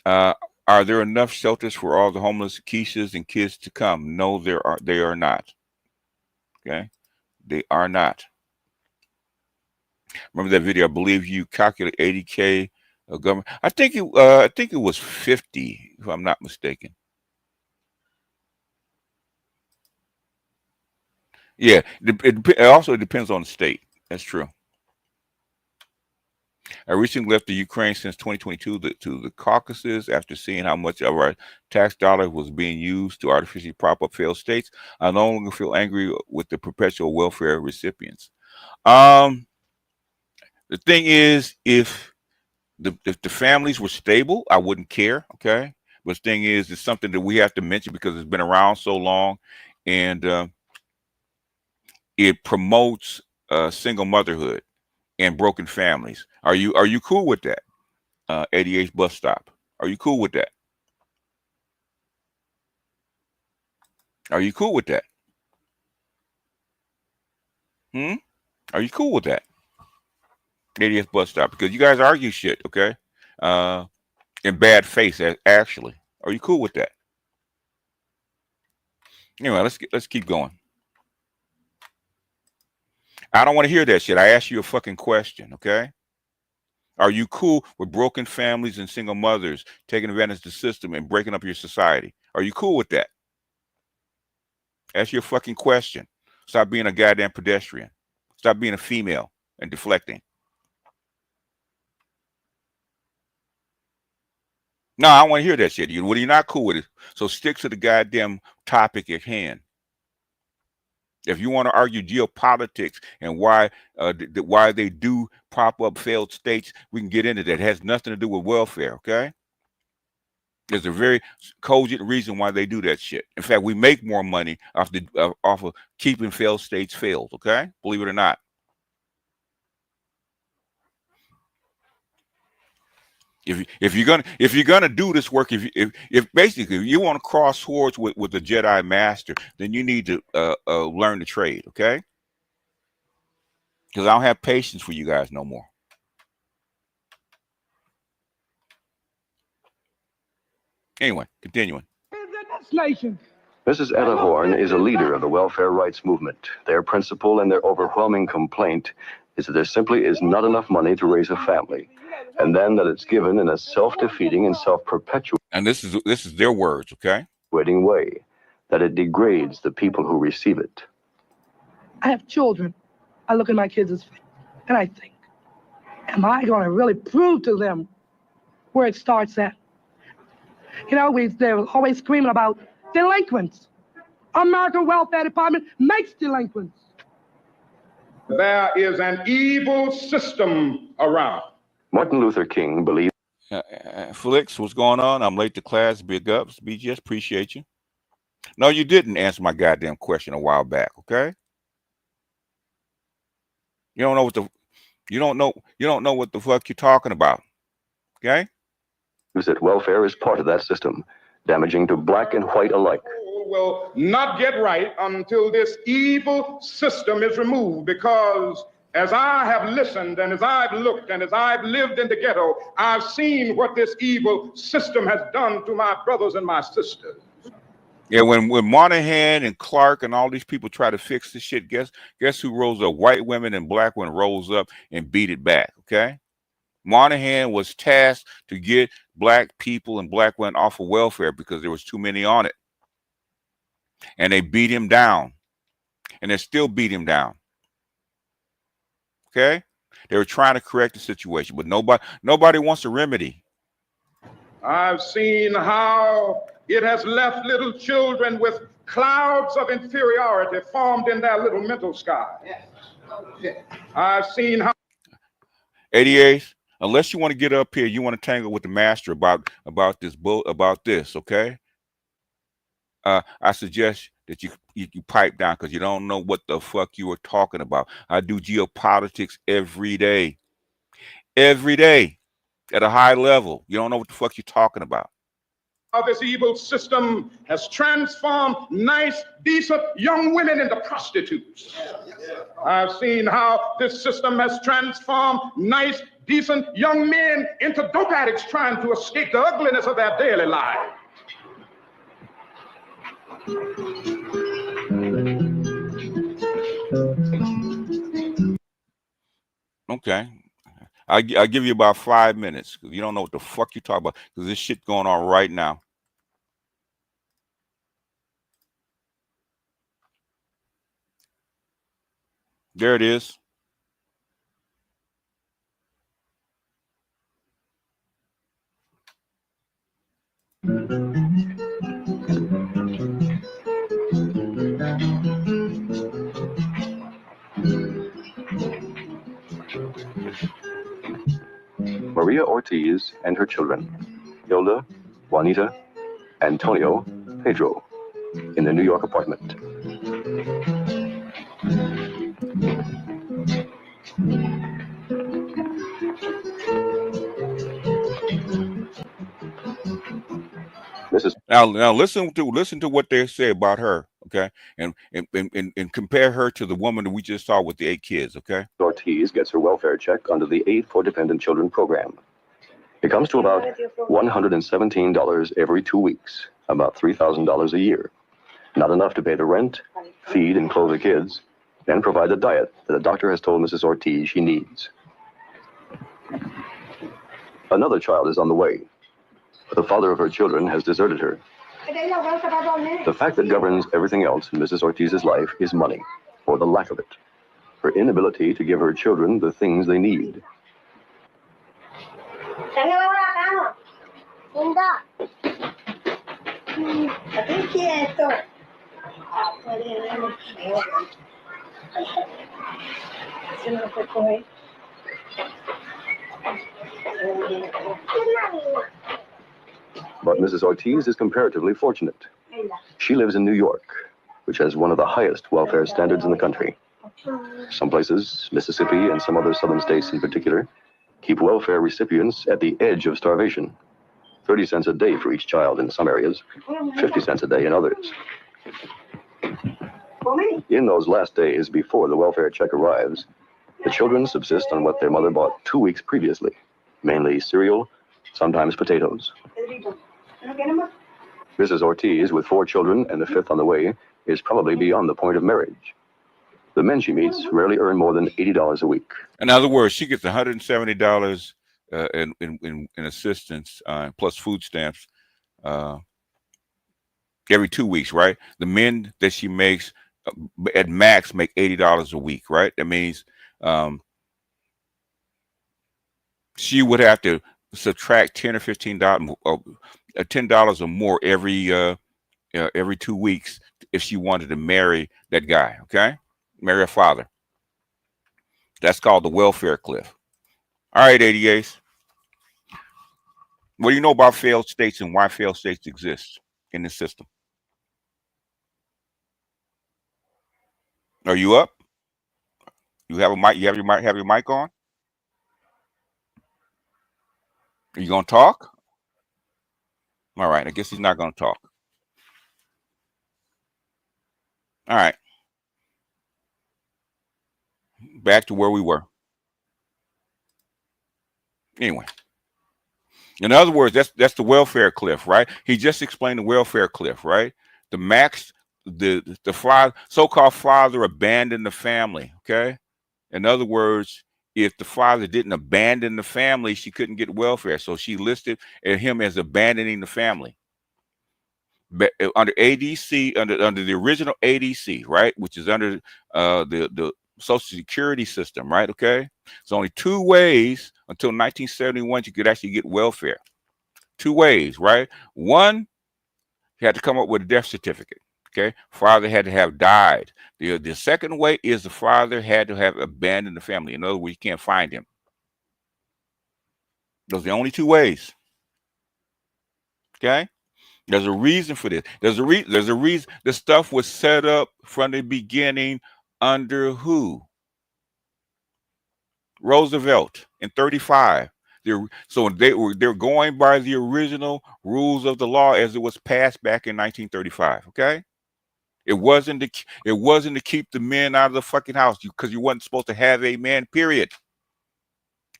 Are there enough shelters for all the homeless Keishas and kids to come? No, they are not. Okay. They are not. Remember that video? I believe you calculate 80K of government. I think it was 50, if I'm not mistaken. Yeah, it also depends on the state. That's true. I recently left the Ukraine since 2022 to the Caucasus after seeing how much of our tax dollar was being used to artificially prop up failed states. I no longer feel angry with the perpetual welfare recipients. The thing is, if the families were stable, I wouldn't care. Okay, but the thing is, it's something that we have to mention because it's been around so long, and it promotes single motherhood and broken families. Are you cool with that? 88 bus stop. Are you cool with that? Are you cool with that? Are you cool with that? 80th bus stop, because you guys argue shit, okay? In bad faith, actually. Are you cool with that? Anyway, let's keep going. I don't want to hear that shit. I asked you a fucking question, okay? Are you cool with broken families and single mothers taking advantage of the system and breaking up your society? Are you cool with that? Ask your fucking question. Stop being a goddamn pedestrian. Stop being a female and deflecting. No, I don't want to hear that shit. Well, you're not cool with it. So stick to the goddamn topic at hand. If you want to argue geopolitics and why they do prop up failed states, we can get into that. It has nothing to do with welfare, okay? There's a very cogent reason why they do that shit. In fact, we make more money off of keeping failed states failed, okay? Believe it or not. If you're gonna do this work, if basically you want to cross swords with the Jedi Master, then you need to learn the trade, okay? Because I don't have patience for you guys no more. Anyway, continuing. Mrs. Ella Horn is a leader of the welfare rights movement. Their principle and their overwhelming complaint is that there simply is not enough money to raise a family, and then that it's given in a self-defeating and self-perpetuating. And this is their words, okay? Way that it degrades the people who receive it. I have children. I look at my kids' face and I think, am I going to really prove to them where it starts at? You know, they're always screaming about delinquents. American Welfare Department makes delinquents. There is an evil system around. Martin Luther King believed. Felix, what's going on? I'm late to class. Big ups. BGS, appreciate you. No, you didn't answer my goddamn question a while back, okay? You don't know what the fuck you're talking about. Okay? That welfare is part of that system, damaging to black and white alike. Will not get right until this evil system is removed, because as I have listened and as I've looked and as I've lived in the ghetto, I've seen what this evil system has done to my brothers and my sisters. Yeah, when Monahan and Clark and all these people try to fix this shit, guess who rose up? White women and black women rose up and beat it back, okay? Monahan was tasked to get black people and black women off of welfare because there was too many on it. And they beat him down. And they still beat him down. Okay? They were trying to correct the situation, but nobody wants a remedy. I've seen how it has left little children with clouds of inferiority formed in their little mental sky. I've seen how 88, unless you want to get up here, you want to tangle with the master about this, okay? I suggest that you pipe down because you don't know what the fuck you are talking about. I do geopolitics every day at a high level. You don't know what the fuck you're talking about. this evil system has transformed nice, decent young women into prostitutes. I've seen how this system has transformed nice, decent young men into dope addicts trying to escape the ugliness of their daily life. Okay. I'll give you about 5 minutes because you don't know what the fuck you're talking about because this shit going on right now. There it is. Maria Ortiz and her children, Hilda, Juanita, Antonio, Pedro, in their New York apartment. Now listen to what they say about her, okay, and compare her to the woman that we just saw with the 8 kids, okay. Ortiz gets her welfare check under the Aid for Dependent Children program. It comes to about $117 every 2 weeks, about $3,000 a year. Not enough to pay the rent, feed and clothe the kids, and provide the diet that a doctor has told Mrs. Ortiz she needs. Another child is on the way. But the father of her children has deserted her. The fact that governs everything else in Mrs. Ortiz's life is money, or the lack of it. Her inability to give her children the things they need. But Mrs. Ortiz is comparatively fortunate. She lives in New York, which has one of the highest welfare standards in the country. Some places, Mississippi and some other southern states in particular, keep welfare recipients at the edge of starvation. 30 cents a day for each child in some areas, 50 cents a day in others. In those last days before the welfare check arrives, the children subsist on what their mother bought 2 weeks previously, mainly cereal, sometimes potatoes. Mrs. Ortiz, with 4 children and the 5th on the way, is probably beyond the point of marriage. The men she meets rarely earn more than $80 a week. In other words, she gets $170 in assistance plus food stamps every 2 weeks, right? The men that she makes at max make $80 a week, right? That means she would have to subtract $10 or $15 or $10 or more every 2 weeks if she wanted to marry that guy, okay? Marry a father. That's called the welfare cliff. All right, 88. What do you know about failed states and why failed states exist in the system? Are you up? You have a mic? You have your mic on? Are you gonna talk? All right. I guess he's not gonna talk. All right. Back to where we were. Anyway. In other words, that's the welfare cliff, right? He just explained the welfare cliff, right? The max, the father, so-called father abandoned the family, okay? In other words, if the father didn't abandon the family, she couldn't get welfare. So she listed him as abandoning the family. But under ADC, under the original ADC, right, which is under the Social Security system, right? Okay, it's only 2 ways until 1971 you could actually get welfare. Two ways, right? One, he had to come up with a death certificate. Okay, father had to have died. The second way is the father had to have abandoned the family. In other words, you can't find him. Those are the only two ways. Okay, there's a reason for this. There's a reason. The stuff was set up from the beginning under who? Roosevelt in 35. So they're going by the original rules of the law as it was passed back in 1935. Okay. It wasn't to keep the men out of the fucking house because you wasn't supposed to have a man, period.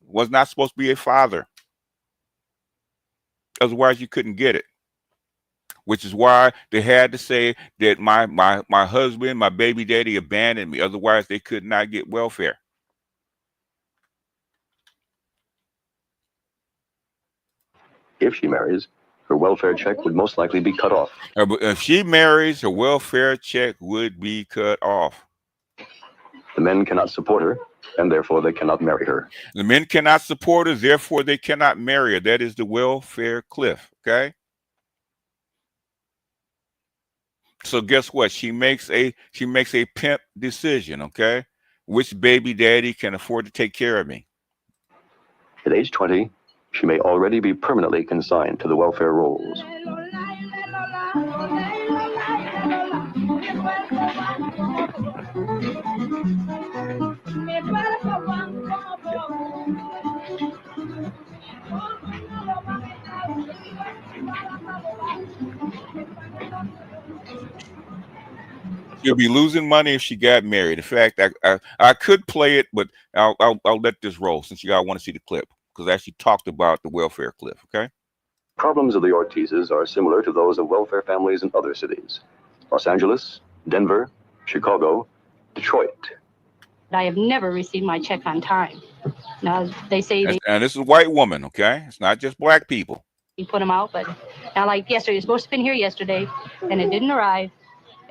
Was not supposed to be a father. Otherwise you couldn't get it. Which is why they had to say that my husband, my baby daddy abandoned me. Otherwise they could not get welfare. If she marries, her welfare check would most likely be cut off. If she marries, her welfare check would be cut off. The men cannot support her, and therefore they cannot marry her. The men cannot support her, therefore they cannot marry her. That is the welfare cliff, okay? So guess what? She makes a pimp decision, okay? Which baby daddy can afford to take care of me? At age 20, she may already be permanently consigned to the welfare rolls. She'll be losing money if she got married. In fact, I could play it, but I'll let this roll since y'all want to see the clip because I actually talked about the welfare cliff. Okay. Problems of the Ortizes are similar to those of welfare families in other cities: Los Angeles, Denver, Chicago, Detroit. I have never received my check on time. Now they say and this is a white woman. Okay, it's not just black people. You put them out, but now like yesterday, it's supposed to have been here yesterday, and it didn't arrive.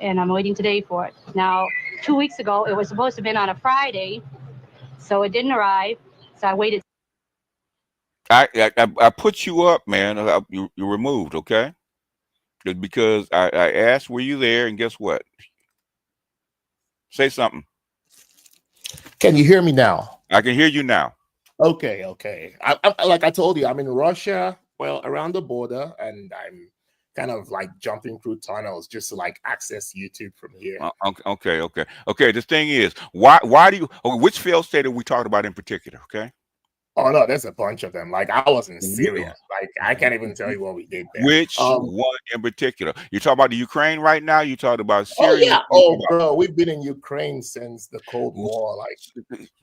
And I'm waiting today for it. Now, 2 weeks ago, it was supposed to have been on a Friday, so it didn't arrive. So I waited. I put you up, man. You're removed, okay? Just because I asked, were you there? And guess what? Say something. Can you hear me now? I can hear you now. Okay. I like I told you, I'm in Russia, well, around the border, and I'm kind of like jumping through tunnels just to like access YouTube from here. Okay. The thing is, why do you? Which failed state are we talking about in particular? Okay. Oh no, there's a bunch of them. Like I was in Syria. Like I can't even tell you what we did there. Which one in particular? You talking about the Ukraine right now? You talking about Syria? Oh yeah. Bro, we've been in Ukraine since the Cold War. Like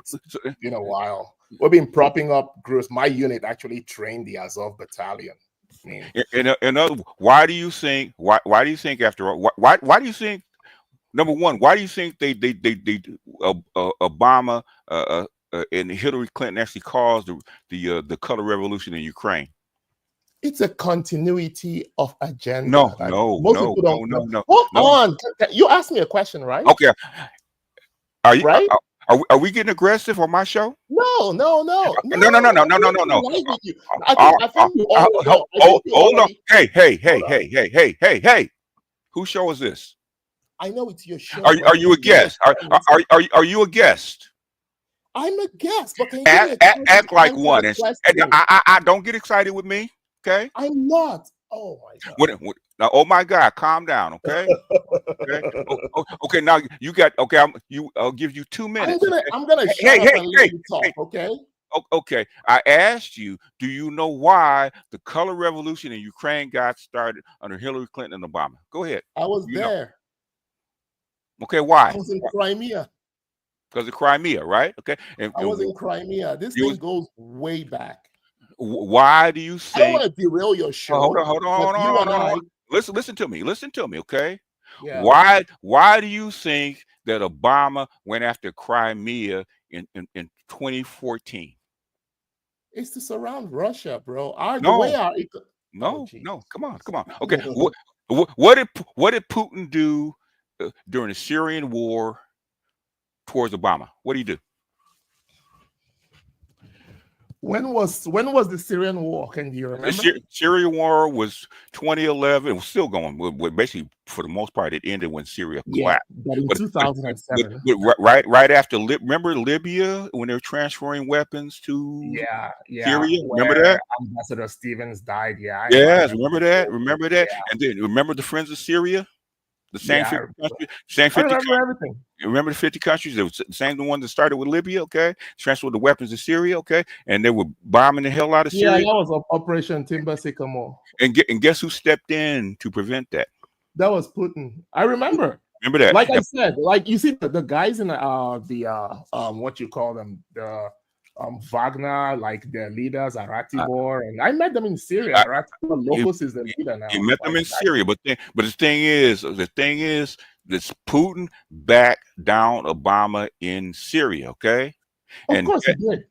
it's been a while. We've been propping up groups. My unit actually trained the Azov Battalion. In other, why do you think? Why do you think after? Why do you think? Number one, why do you think they Obama and Hillary Clinton actually caused the color revolution in Ukraine? It's a continuity of agenda. No. Hold on. You asked me a question, right? Okay. Are you right? Are we getting aggressive on my show? No. No. I think Hold on. Hey. Whose show is this? I know it's your show. Are you a guest? Are you a guest? I'm a guest, but can you act like one. And I don't get excited with me. Okay. I'm not. Oh my God. Now, oh my God, calm down, okay? Okay, now you got I'll give you 2 minutes. I'm gonna shut up and let you talk, okay? Okay. I asked you, do you know why the color revolution in Ukraine got started under Hillary Clinton and Obama? Go ahead. I was there. Okay, why? I was in Crimea. Because of Crimea, right? Okay. I was in Crimea. This thing goes way back. Why do you think? I don't want to derail your show. Hold on. Listen to me, okay? Yeah. Why do you think that Obama went after Crimea in 2014? It's to surround Russia, bro. No. Come on. Okay. What did Putin do during the Syrian war towards Obama? What did he do? When was the Syrian war? Can you remember? The Syria war was 2011. It was still going. Basically, for the most part, it ended when Syria Yeah, collapsed. but in 2007. Right after remember Libya when they were transferring weapons to Yeah, Syria? Remember where that? Ambassador Stevens died. Yeah, I know. Yes, remember that? Remember that? Yeah, And then remember the Friends of Syria? The same yeah, 50 countries, same I 50 remember countries. everything. You remember the 50 countries? It was the same one that started with Libya, okay? Transferred the weapons to Syria, okay? And they were bombing the hell out of Yeah, Syria. that was Operation Timber Sycamore. And guess who stepped in to prevent that? That was Putin. I remember. Remember that? Like I said, like you see the guys in what you call them, the Wagner, like their leaders are Ratibor, and I met them in Syria. Ratibor Locus is the leader now. You met them in Syria, but the thing is, this Putin backed down Obama in Syria, okay? Of course he did.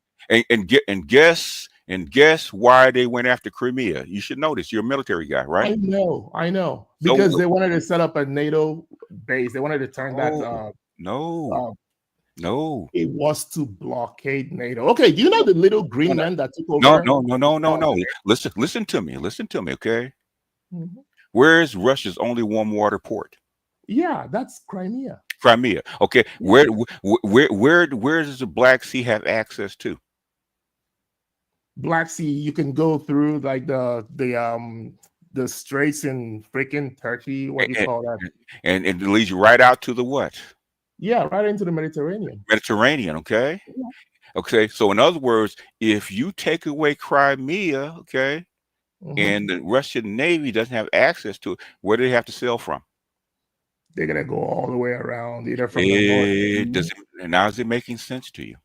And guess why they went after Crimea? You should know this. You're a military guy, right? I know. Because they wanted to set up a NATO base. They wanted to turn that. No. It was to blockade NATO. Okay, do you know the little green men that took over? No. Listen to me, okay? Mm-hmm. Where is Russia's only warm water port? Yeah, that's Crimea. Okay. Where does the Black Sea have access to? Black Sea, you can go through like the straits in freaking Turkey. What do you call that? And it leads you right out to the what? Yeah, right into the Mediterranean. Okay. Yeah. Okay. So in other words, if you take away Crimea, okay, and the Russian Navy doesn't have access to it, where do they have to sail from? They're gonna go all the way around, either from the north. Now is it making sense to you?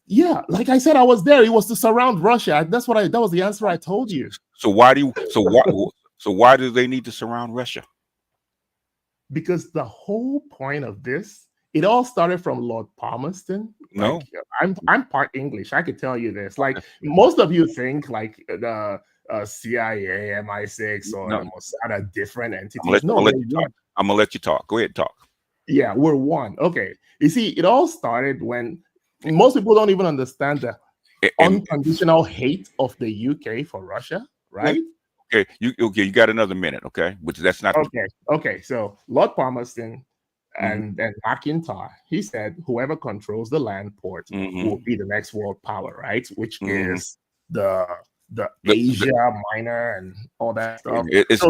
Yeah, like I said, I was there. It was to surround Russia. That was the answer I told you. So why do they need to surround Russia? Because the whole point of this, it all started from Lord Palmerston. No, I'm part English. I could tell you this. Like most of you think like the CIA, MI6, or the Mossad are different entities. I'm gonna let you talk. Go ahead and talk. Yeah, we're one. Okay. You see, it all started when most people don't even understand the unconditional hate of the UK for Russia, right? Okay, you got another minute, okay? Which that's not okay. So Lord Palmerston and McIntyre, he said, whoever controls the land port will be the next world power, right? Which is the Asia Minor and all that stuff. It's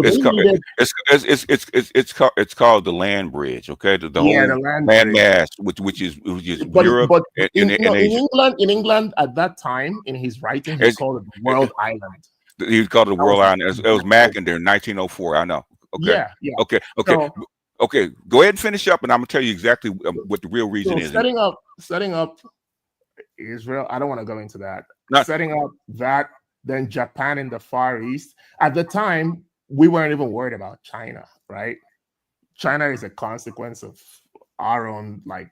called the land bridge, okay? The whole land mass, which is Europe in England at that time, in his writing, he called it the World Island. He called it the World Island. It was Mac in there in 1904. I know. Okay. Yeah. Okay. Go ahead and finish up, and I'm gonna tell you exactly what the real reason is. Setting up Israel. I don't want to go into that. Not setting up that. Then Japan in the Far East. At the time, we weren't even worried about China, right? China is a consequence of our own like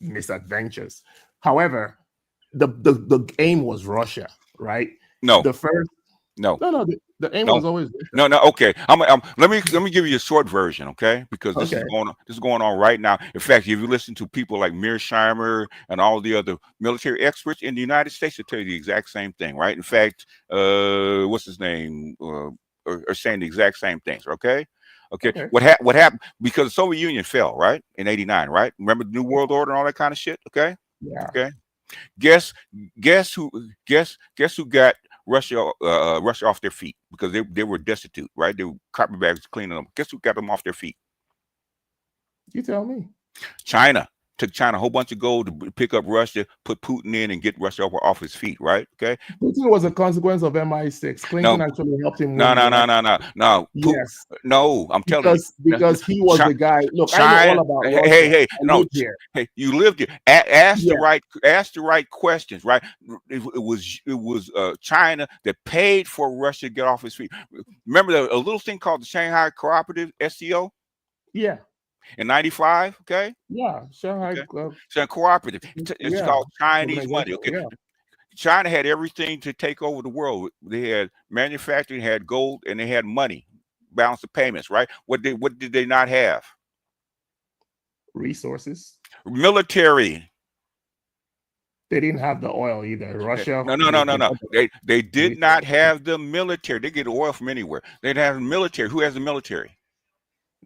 misadventures. However, the aim was Russia, right? No. The aim was always Russia. No. Okay, let me give you a short version, okay? Because this is going on right now. In fact, if you listen to people like Mearsheimer and all the other military experts in the United States, they tell you the exact same thing, right? In fact, what's his name? Are saying the exact same things, okay? What happened? Because the Soviet Union fell, right, in '89, right? Remember the New World Order and all that kind of shit, okay? Yeah. Okay. Guess who got Russia off their feet, because they were destitute, right? They were carpet bags cleaning them. Guess who got them off their feet? You tell me. China. Took China a whole bunch of gold to pick up Russia, put Putin in, and get Russia off his feet, right? Okay. Putin was a consequence of MI6. Clinton actually helped him. No. Yes. No, I'm telling you. Because he was the guy. Look, China, I know all about Russia. Hey, you lived here. Ask the right questions, right? It was China that paid for Russia to get off his feet. Remember a little thing called the Shanghai Cooperative, SCO? Yeah. In '95, okay? Yeah, Shanghai Cooperative. It's called Chinese money, okay? Yeah. China had everything to take over the world. They had manufacturing, had gold, and they had money, balance of payments, right? What did they not have? Resources. Military. They didn't have the oil either. Russia. No. They did not have the military. They get oil from anywhere. They'd have the military. Who has the military?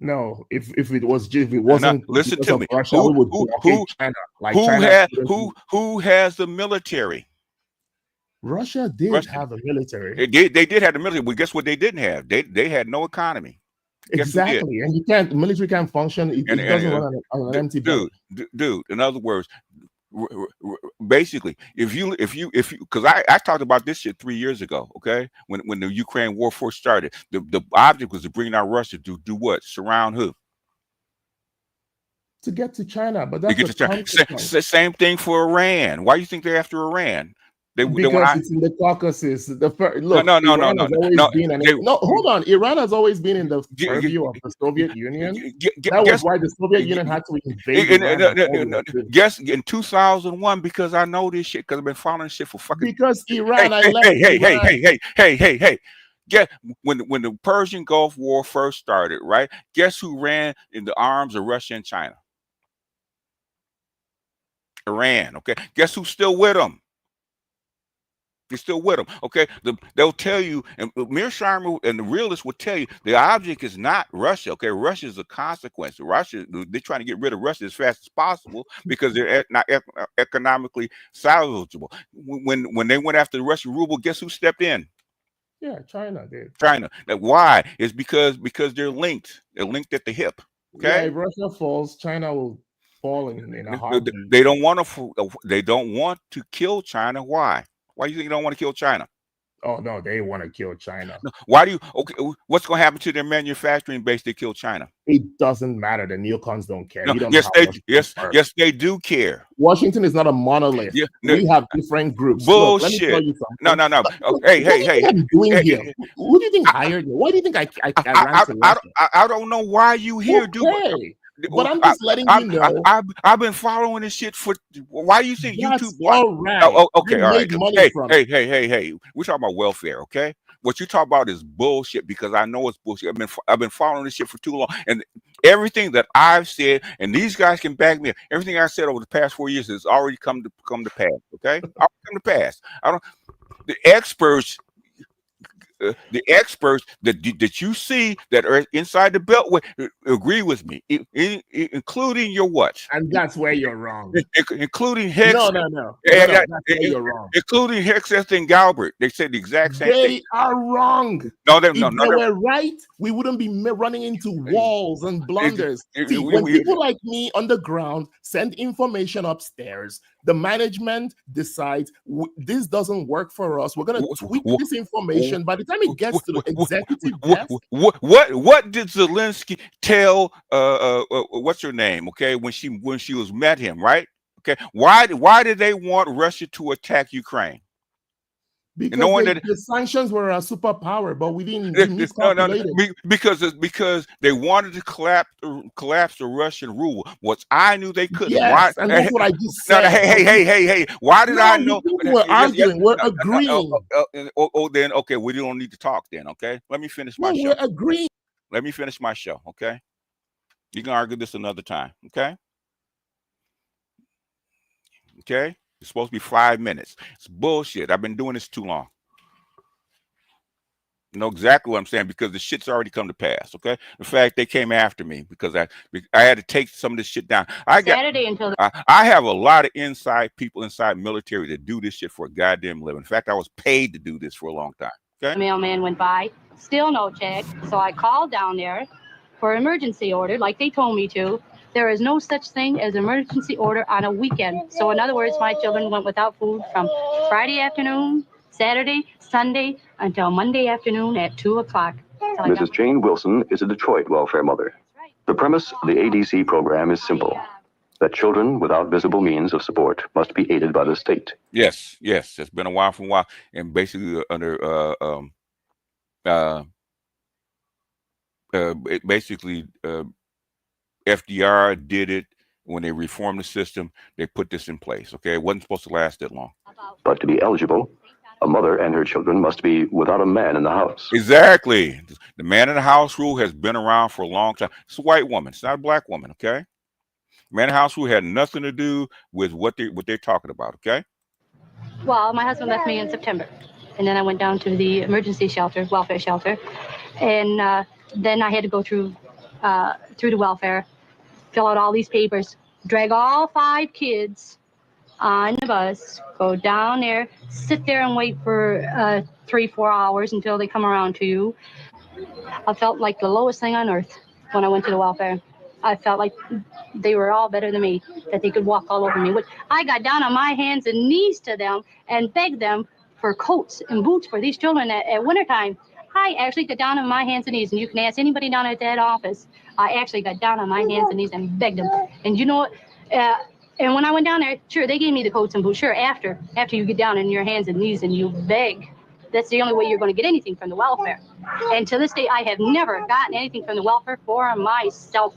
No, if it wasn't listen to me. Russia, we would blockade China. Like who has the military? Russia did have a military. They did have the military, but guess what they didn't have? They had no economy. Exactly, and the military can't function. It doesn't run on an empty belly. Dude. In other words, basically, if you, because I talked about this shit 3 years ago. Okay, when the Ukraine war first started, the object was to bring out Russia to do what? Surround who? To get to China, but that's the same thing for Iran. Why do you think they're after Iran? Because it's in the Caucasus. No. Hold on. Iran has always been in the purview of the Soviet Union. That was why the Soviet Union had to invade. Guess in 2001, because I know this shit, because I've been following shit for fucking. Because Iran. Hey. Guess when the Persian Gulf War first started, right? Guess who ran in the arms of Russia and China? Iran. Okay. Guess who's still with them? They're still with them. Okay, they'll tell you, and Mearsheimer and the realists will tell you the object is not Russia. Okay, Russia is a consequence. Russia, they're trying to get rid of Russia as fast as possible because they're not economically salvageable. When they went after the Russian ruble, guess who stepped in? Yeah, China did. China. Why? It's because they're linked. They're linked at the hip. Okay. Yeah, if Russia falls, China will fall in a heartbeat. They don't want to kill China. Why? Why do you think you don't want to kill China? Oh no, they want to kill China. No, why do you? Okay, what's going to happen to their manufacturing base? They kill China. It doesn't matter. The neocons don't care. No, yes, they do care. Washington is not a monolith. Yeah, we have different groups. Bullshit. Look, let me tell you something. No. Hey. What are you doing here? Who do you think hired you? Why do you think I ran to Russia? I don't know why you here, dude. But I'm just letting you know. I've been following this shit for. Why do you think YouTube? All right. Okay. All right. Hey. We're talking about welfare. Okay. What you talk about is bullshit because I know it's bullshit. I've been following this shit for too long, and everything that I've said, and these guys can back me up. Everything I said over the past 4 years has already come to pass. Okay, already come to pass. The experts that you see that are inside the beltway agree with me, including your what? And that's where you're wrong. Including Hex. No. That's where you're wrong. Including Hexeth and Galbert. They said the exact same thing. They are wrong. If they were right, we wouldn't be running into walls and blunders. See, when people like me on the ground send information upstairs, the management decides this doesn't work for us. We're going to tweak this information. By the time it gets to the executive desk, what did Zelensky tell what's her name? Okay, when she was met him, right? Okay, why did they want Russia to attack Ukraine? Because the sanctions were a superpower, but we didn't miscalculate it. Because they wanted to collapse the Russian rule. What I knew they couldn't. Yes, and that's what I just said. Hey! Why did I know? We're arguing. We're agreeing. Then okay, we don't need to talk. Then okay, let me finish my show. We're agreeing. Let me finish my show. Okay, you can argue this another time. Okay. Okay. It's supposed to be 5 minutes. It's bullshit. I've been doing this too long. You know exactly what I'm saying because the shit's already come to pass. Okay. In fact, they came after me because I had to take some of this shit down. I have a lot of people inside military that do this shit for a goddamn living. In fact, I was paid to do this for a long time. Okay. The mailman went by, still no check. So I called down there for emergency order like they told me to. There is no such thing as emergency order on a weekend. So in other words, my children went without food from Friday afternoon, Saturday, Sunday, until Monday afternoon at 2 o'clock. Mrs. Jane Wilson is a Detroit welfare mother. The premise of the ADC program is simple, that children without visible means of support must be aided by the state. Yes. It's been a while from a while. And basically under FDR did it when they reformed the system. They put this in place. Okay, it wasn't supposed to last that long. But to be eligible, a mother and her children must be without a man in the house. Exactly. The man in the house rule has been around for a long time. It's a white woman. It's not a black woman. Okay. Manor house rule had nothing to do with what they're talking about. Okay. Well, my husband left me in September, and then I went down to the emergency shelter, welfare shelter, and then I had to go through the welfare, fill out all these papers, drag all 5 kids on the bus, go down there, sit there and wait for 3-4 hours until they come around to you. I felt like the lowest thing on earth when I went to the welfare. I felt like they were all better than me, that they could walk all over me. I got down on my hands and knees to them and begged them for coats and boots for these children at wintertime. I actually got down on my hands and knees, and you can ask anybody down at that office. I actually got down on my hands and knees and begged them. And you know what? And when I went down there, sure, they gave me the coats and boots. Sure, after you get down on your hands and knees and you beg, that's the only way you're going to get anything from the welfare. And to this day, I have never gotten anything from the welfare for myself.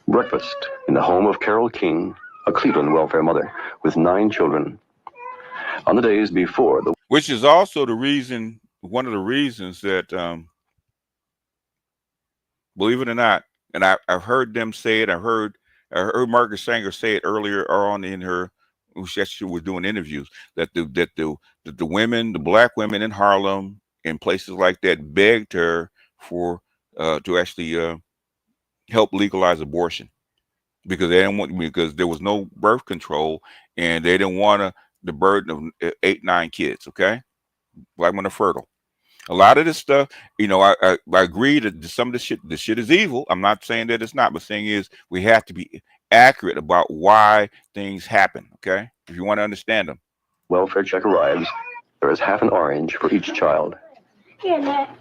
Breakfast in the home of Carol King, a Cleveland welfare mother with 9 children. On the days before the... Which is also the reason, one of the reasons that, believe it or not, and I've heard them say it, I heard Margaret Sanger say it earlier on in her, she was doing interviews, that the women, the black women in Harlem and places like that begged her for to actually help legalize abortion because because there was no birth control and they didn't want the burden of 8-9 kids. Okay, black women are fertile. A lot of this stuff, you know, I agree that some of this shit is evil. I'm not saying that it's not, but the thing is, we have to be accurate about why things happen. Okay, if you want to understand them. Welfare check arrives. There is half an orange for each child. Yeah, Matt.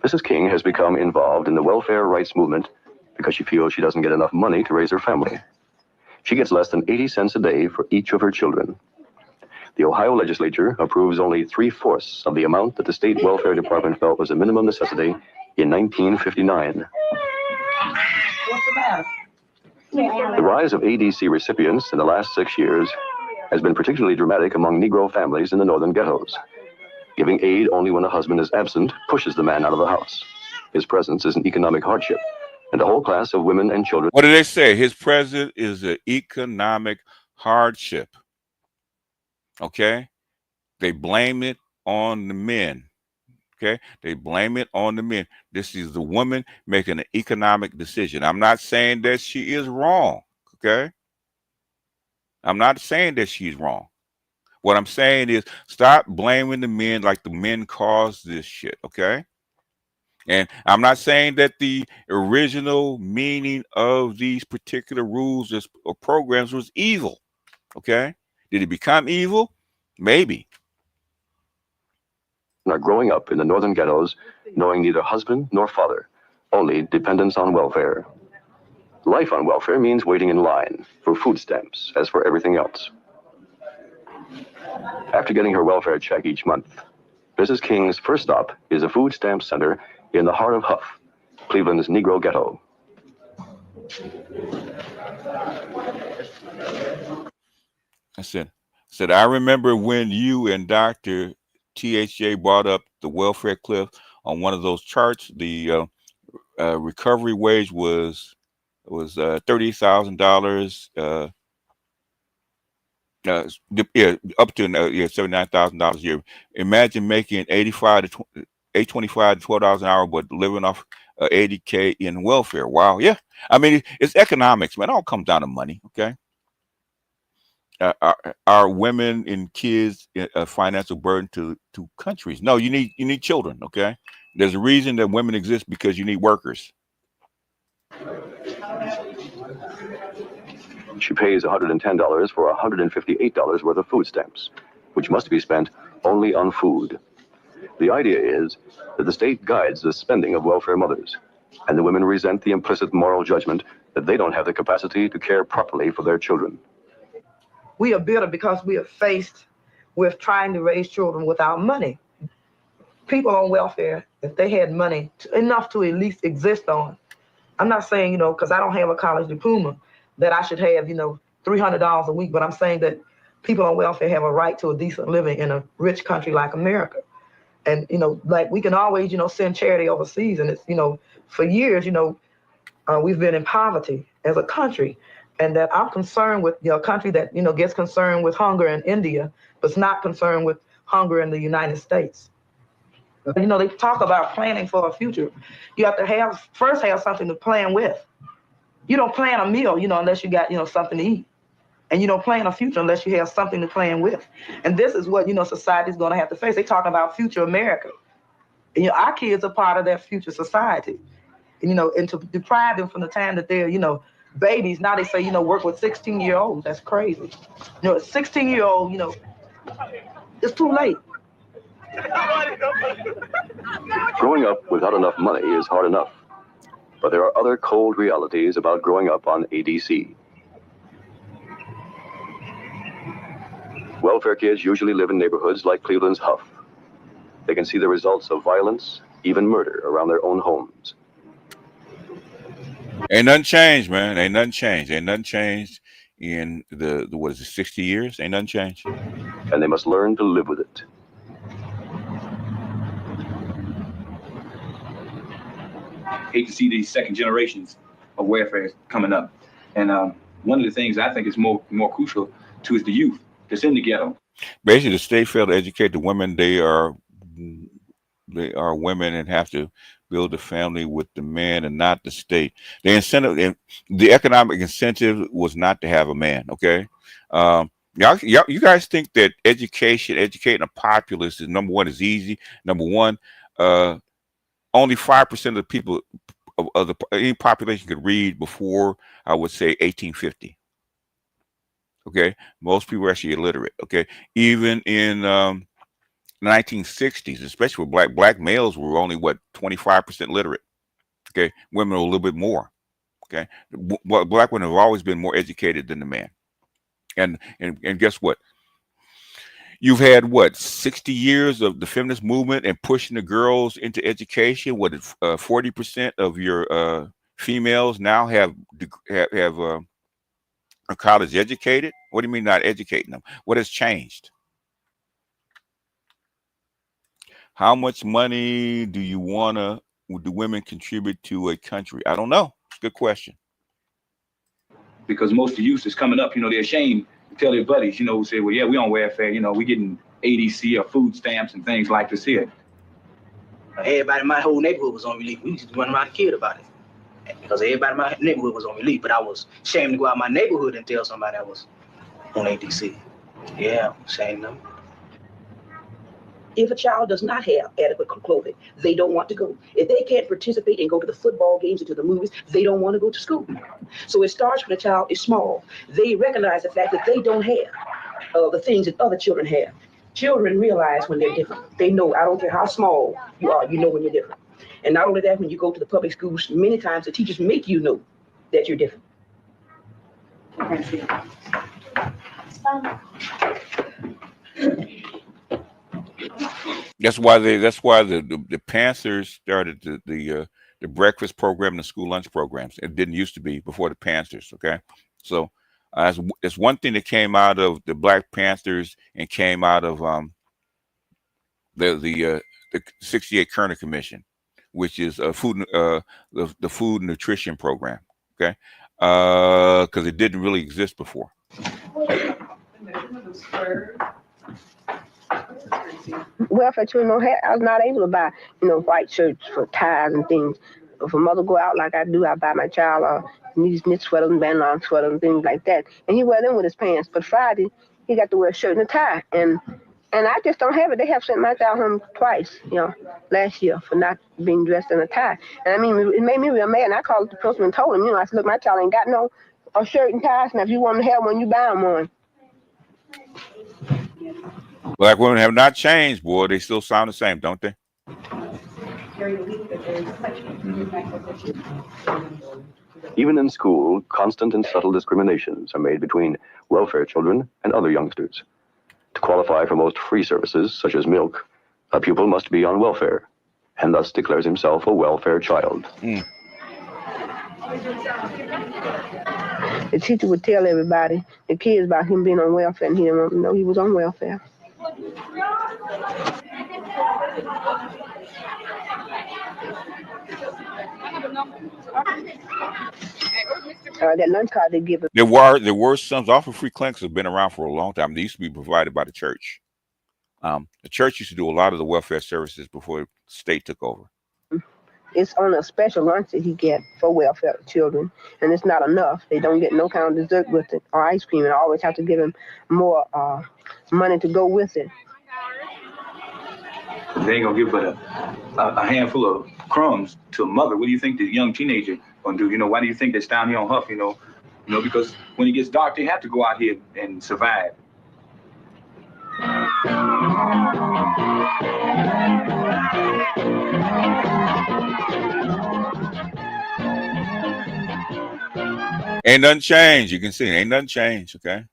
Mrs. King has become involved in the welfare rights movement because she feels she doesn't get enough money to raise her family. She gets less than 80 cents a day for each of her children. The Ohio legislature approves only 3/4 of the amount that the state welfare department felt was a minimum necessity in 1959. What's the matter? The rise of ADC recipients in the last 6 years has been particularly dramatic among Negro families in the northern ghettos. Giving aid only when a husband is absent pushes the man out of the house. His presence is an economic hardship, and a whole class of women and children... What do they say? His presence is an economic hardship. Okay? They blame it on the men. Okay? They blame it on the men. This is the woman making an economic decision. I'm not saying that she is wrong. Okay? I'm not saying that she's wrong. What I'm saying is stop blaming the men like the men caused this shit. Okay? And I'm not saying that the original meaning of these particular rules or programs was evil. Okay? Did it become evil? Maybe. Are growing up in the northern ghettos, knowing neither husband nor father, only dependence on welfare. Life on welfare means waiting in line for food stamps, as for everything else. After getting her welfare check each month, Mrs. King's first stop is a food stamp center in the heart of Huff, Cleveland's Negro ghetto. I said, I remember when you and Dr. THJ brought up the welfare cliff on one of those charts. The recovery wage was $30,000. Up to $79,000 a year. Imagine making $825 to $12 an hour, but living off $80K in welfare. Wow, yeah. I mean, it's economics, man. It all comes down to money. Okay. Are women and kids a financial burden to countries? No, you need children. Okay. There's a reason that women exist, because you need workers. She pays $110 for $158 worth of food stamps, which must be spent only on food. The idea is that the state guides the spending of welfare mothers, and the women resent the implicit moral judgment that they don't have the capacity to care properly for their children. We are bitter because we are faced with trying to raise children without money. People on welfare, if they had money enough to at least exist on, I'm not saying, because I don't have a college diploma, that I should have, $300 a week, but I'm saying that people on welfare have a right to a decent living in a rich country like America. And, you know, like we can always, you know, send charity overseas. And it's, you know, for years, you know, we've been in poverty as a country. And that I'm concerned with, you know, a country that, you know, gets concerned with hunger in India, but's not concerned with hunger in the United States. You know, they talk about planning for a future. You have to first have something to plan with. You don't plan a meal, you know, unless you got, you know, something to eat. And you don't plan a future unless you have something to plan with. And this is what, you know, society's going to have to face. They're talking about future America. And, you know, our kids are part of that future society. And, you know, and to deprive them from the time that they're, you know, babies, now they say, you know, work with 16-year-olds. That's crazy. You know, a 16-year-old, you know, it's too late. Growing up without enough money is hard enough. But there are other cold realities about growing up on ADC. Welfare kids usually live in neighborhoods like Cleveland's Huff. They can see the results of violence, even murder, around their own homes. Ain't nothing changed, man. Ain't nothing changed. Ain't nothing changed in the what is it, 60 years? Ain't nothing changed. And they must learn to live with it. Hate to see these second generations of welfare coming up. And one of the things I think is more crucial to is the youth that's in the ghetto. Basically, the state failed to educate the women. They are women and have to build a family with the man and not the state. The incentive, the economic incentive was not to have a man. Okay, you guys think that educating a populace is number one is easy. Number one, only 5% of the people of any population could read before, I would say, 1850. Okay, most people are actually illiterate. Okay, even in 1960s, especially with black males were only what 25% literate. Okay, women are a little bit more. Okay, black women have always been more educated than the man. And guess what? You've had what 60 years of the feminist movement and pushing the girls into education. What 40% of your females now have are college educated? What do you mean not educating them? What has changed? How much money do women contribute to a country? I don't know. It's a good question. Because most of the youth is coming up, you know, they're ashamed to tell their buddies, you know, say, well, yeah, we on welfare, you know, we getting ADC or food stamps and things like this here. Everybody in my whole neighborhood was on relief. We used to run around the kid about it. Because everybody in my neighborhood was on relief, but I was ashamed to go out my neighborhood and tell somebody I was on ADC. Yeah, shame them. If a child does not have adequate clothing, they don't want to go. If they can't participate and go to the football games and to the movies, they don't want to go to school. So it starts when a child is small. They recognize the fact that they don't have the things that other children have. Children realize when they're different. They know, I don't care how small you are, you know when you're different. And not only that, when you go to the public schools, many times the teachers make you know that you're different. That's why the Panthers started the breakfast program and the school lunch programs. It didn't used to be before the Panthers. Okay, so it's one thing that came out of the Black Panthers and came out of the 68 Kerner Commission, which is the food nutrition program. Okay, because it didn't really exist before. Welfare children I was not able to buy, white shirts for ties and things. If a mother go out like I do, I buy my child these knit sweaters and bandana sweaters and things like that. And he wear them with his pants. But Friday, he got to wear a shirt and a tie. And I just don't have it. They have sent my child home twice, last year for not being dressed in a tie. And I mean, it made me real mad. And I called the principal and told him, I said, look, my child ain't got no shirt and ties. Now, if you want to have one, you buy them one. Black women have not changed, boy. They still sound the same, don't they? Even in school, constant and subtle discriminations are made between welfare children and other youngsters. To qualify for most free services, such as milk, a pupil must be on welfare, and thus declares himself a welfare child. The teacher would tell everybody, the kids, about him being on welfare, and he didn't want to know he was on welfare. That lunch card they give him. There were some often free clinics have been around for a long time. They used to be provided by the church. The church used to do a lot of the welfare services before the state took over. It's on a special lunch that he get for welfare children, and it's not enough. They don't get no kind of dessert with it or ice cream, and I always have to give him more money to go with it. They ain't gonna give but a handful of crumbs to a mother. What do you think the young teenager gonna do? You know, why do you think that's down here on Huff? You know, because when it gets dark, they have to go out here and survive. Ain't nothing changed. You can see, ain't nothing changed. Okay.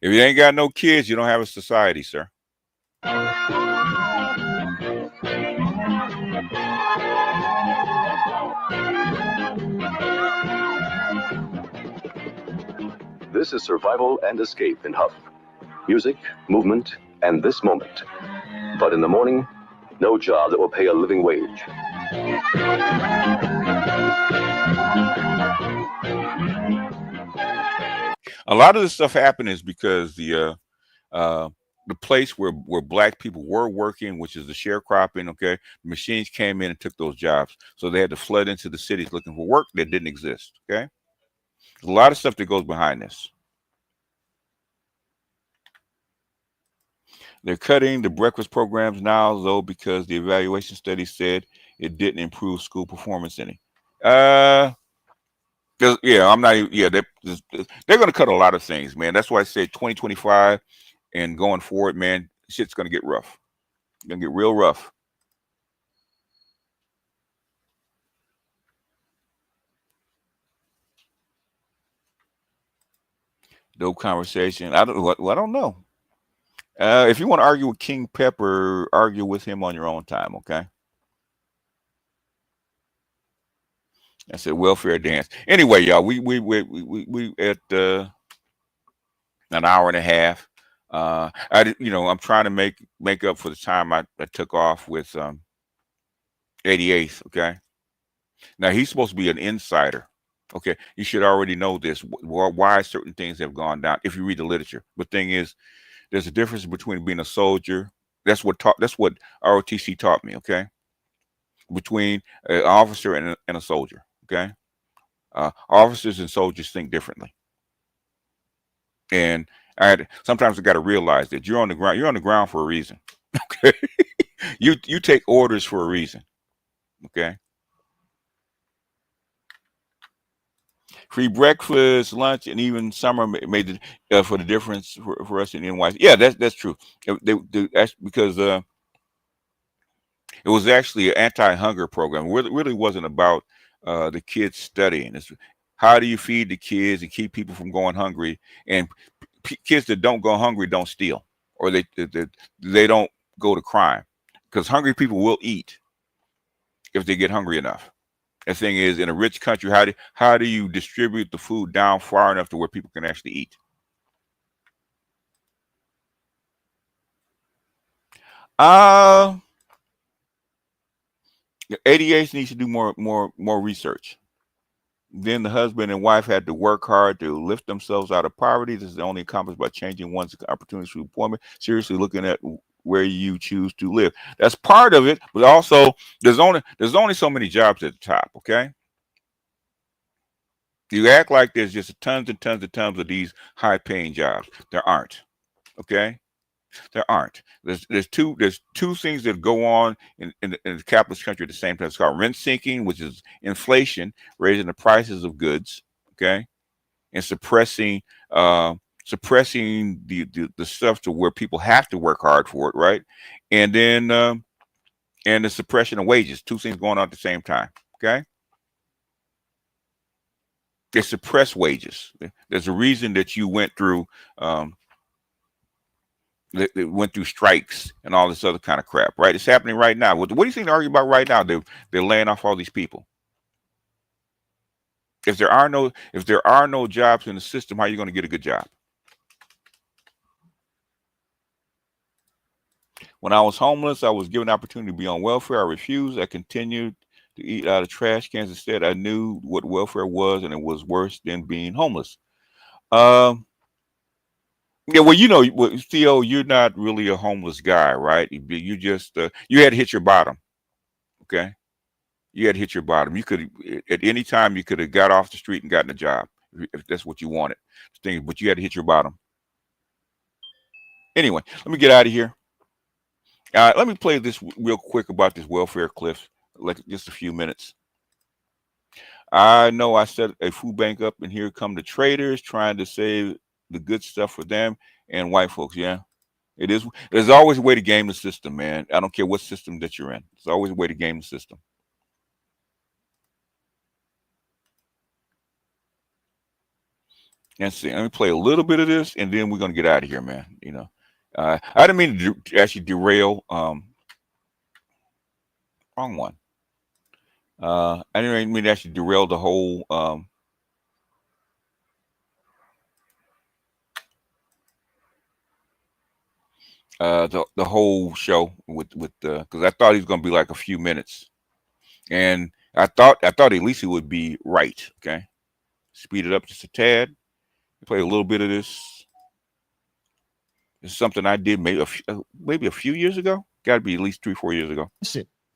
If you ain't got no kids, you don't have a society, sir. This is survival and escape in Huff. Music, movement, and this moment. But in the morning, no job that will pay a living wage. A lot of this stuff happened is because the place where black people were working, which is the sharecropping, okay, the machines came in and took those jobs. So they had to flood into the cities looking for work that didn't exist, okay? There's a lot of stuff that goes behind this. They're cutting the breakfast programs now, though, because the evaluation study said it didn't improve school performance any. Yeah, I'm not even, yeah, they're going to cut a lot of things, man. That's why I said 2025 and going forward, man, shit's going to get rough. It's going to get real rough. Dope conversation. I don't know. If you want to argue with King Pepper, argue with him on your own time, okay? I said welfare dance. Anyway, y'all, we at an hour and a half. I'm trying to make up for the time I took off with 88th. Okay. Now he's supposed to be an insider. Okay, you should already know this. Why certain things have gone down if you read the literature. But thing is, there's a difference between being a soldier. That's what ROTC taught me. Okay, between an officer and a soldier. Okay, officers and soldiers think differently, and sometimes I got to realize that you're on the ground. You're on the ground for a reason. Okay, you take orders for a reason. Okay. Free breakfast, lunch, and even summer made it for the difference for us in NYC. Yeah, that's true. That's because it was actually an anti-hunger program. It really wasn't about the kids studying. It's how do you feed the kids and keep people from going hungry? And kids that don't go hungry don't steal, or they don't go to crime, because hungry people will eat if they get hungry enough. The thing is, in a rich country, how do you distribute the food down far enough to where people can actually eat? 88 needs to do more research. Then the husband and wife had to work hard to lift themselves out of poverty. This is only accomplished by changing one's opportunities for employment. Seriously looking at where you choose to live. That's part of it, but also there's only so many jobs at the top. Okay. You act like there's just tons and tons and tons of these high-paying jobs. There aren't. Okay, there aren't. There's two things that go on in the capitalist country at the same time. It's called rent sinking, which is inflation, raising the prices of goods. Okay, and suppressing the stuff to where people have to work hard for it, right? And then and the suppression of wages. Two things going on at the same time. Okay. They suppress wages. There's a reason that you went through They went through strikes and all this other kind of crap, right? It's happening right now. What do you think they're arguing about right now? They're laying off all these people. If there are no jobs in the system, how are you going to get a good job? When I was homeless, I was given the opportunity to be on welfare. I refused. I continued to eat out of trash cans. Instead, I knew what welfare was, and it was worse than being homeless. Yeah, well, Theo, you're not really a homeless guy, right? You just you had to hit your bottom. Okay, you had to hit your bottom. You could at any time you could have got off the street and gotten a job if that's what you wanted. But you had to hit your bottom. Anyway, let me get out of here. Let me play this real quick about this welfare cliff, like just a few minutes. I know I set a food bank up, and here come the traders trying to save the good stuff for them and white folks. Yeah, it is. There's always a way to game the system, man. I don't care what system that you're in. There's always a way to game the system. Let's see. Let me play a little bit of this, and then we're gonna get out of here, man. I didn't mean to actually derail. Wrong one. I didn't mean to actually derail the whole. The whole show with because I thought he was gonna be like a few minutes, and I thought at least he would be right. Okay, speed it up just a tad. Play a little bit of this. It's something I did maybe a few years ago. Got to be at least 3-4 years ago.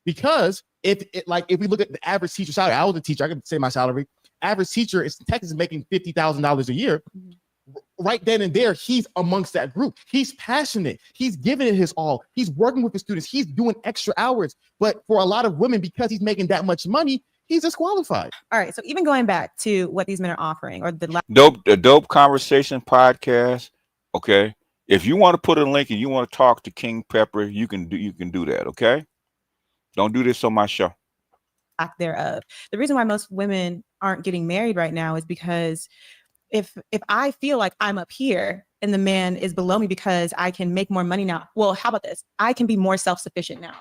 Because if we look at the average teacher salary, I was a teacher. I can say my salary. Average teacher in Texas is making $50,000 a year. Right then and there, he's amongst that group. He's passionate. He's giving it his all. He's working with the students. He's doing extra hours. But for a lot of women, because he's making that much money, he's disqualified. All right. So even going back to what these men are offering, or the dope conversation podcast. Okay, if you want to put a link and you want to talk to King Pepper, you can do that. Okay, don't do this on my show. Lack thereof. The reason why most women aren't getting married right now is because if I feel like I'm up here and the man is below me because I can make more money now. Well, how about this? I can be more self-sufficient now.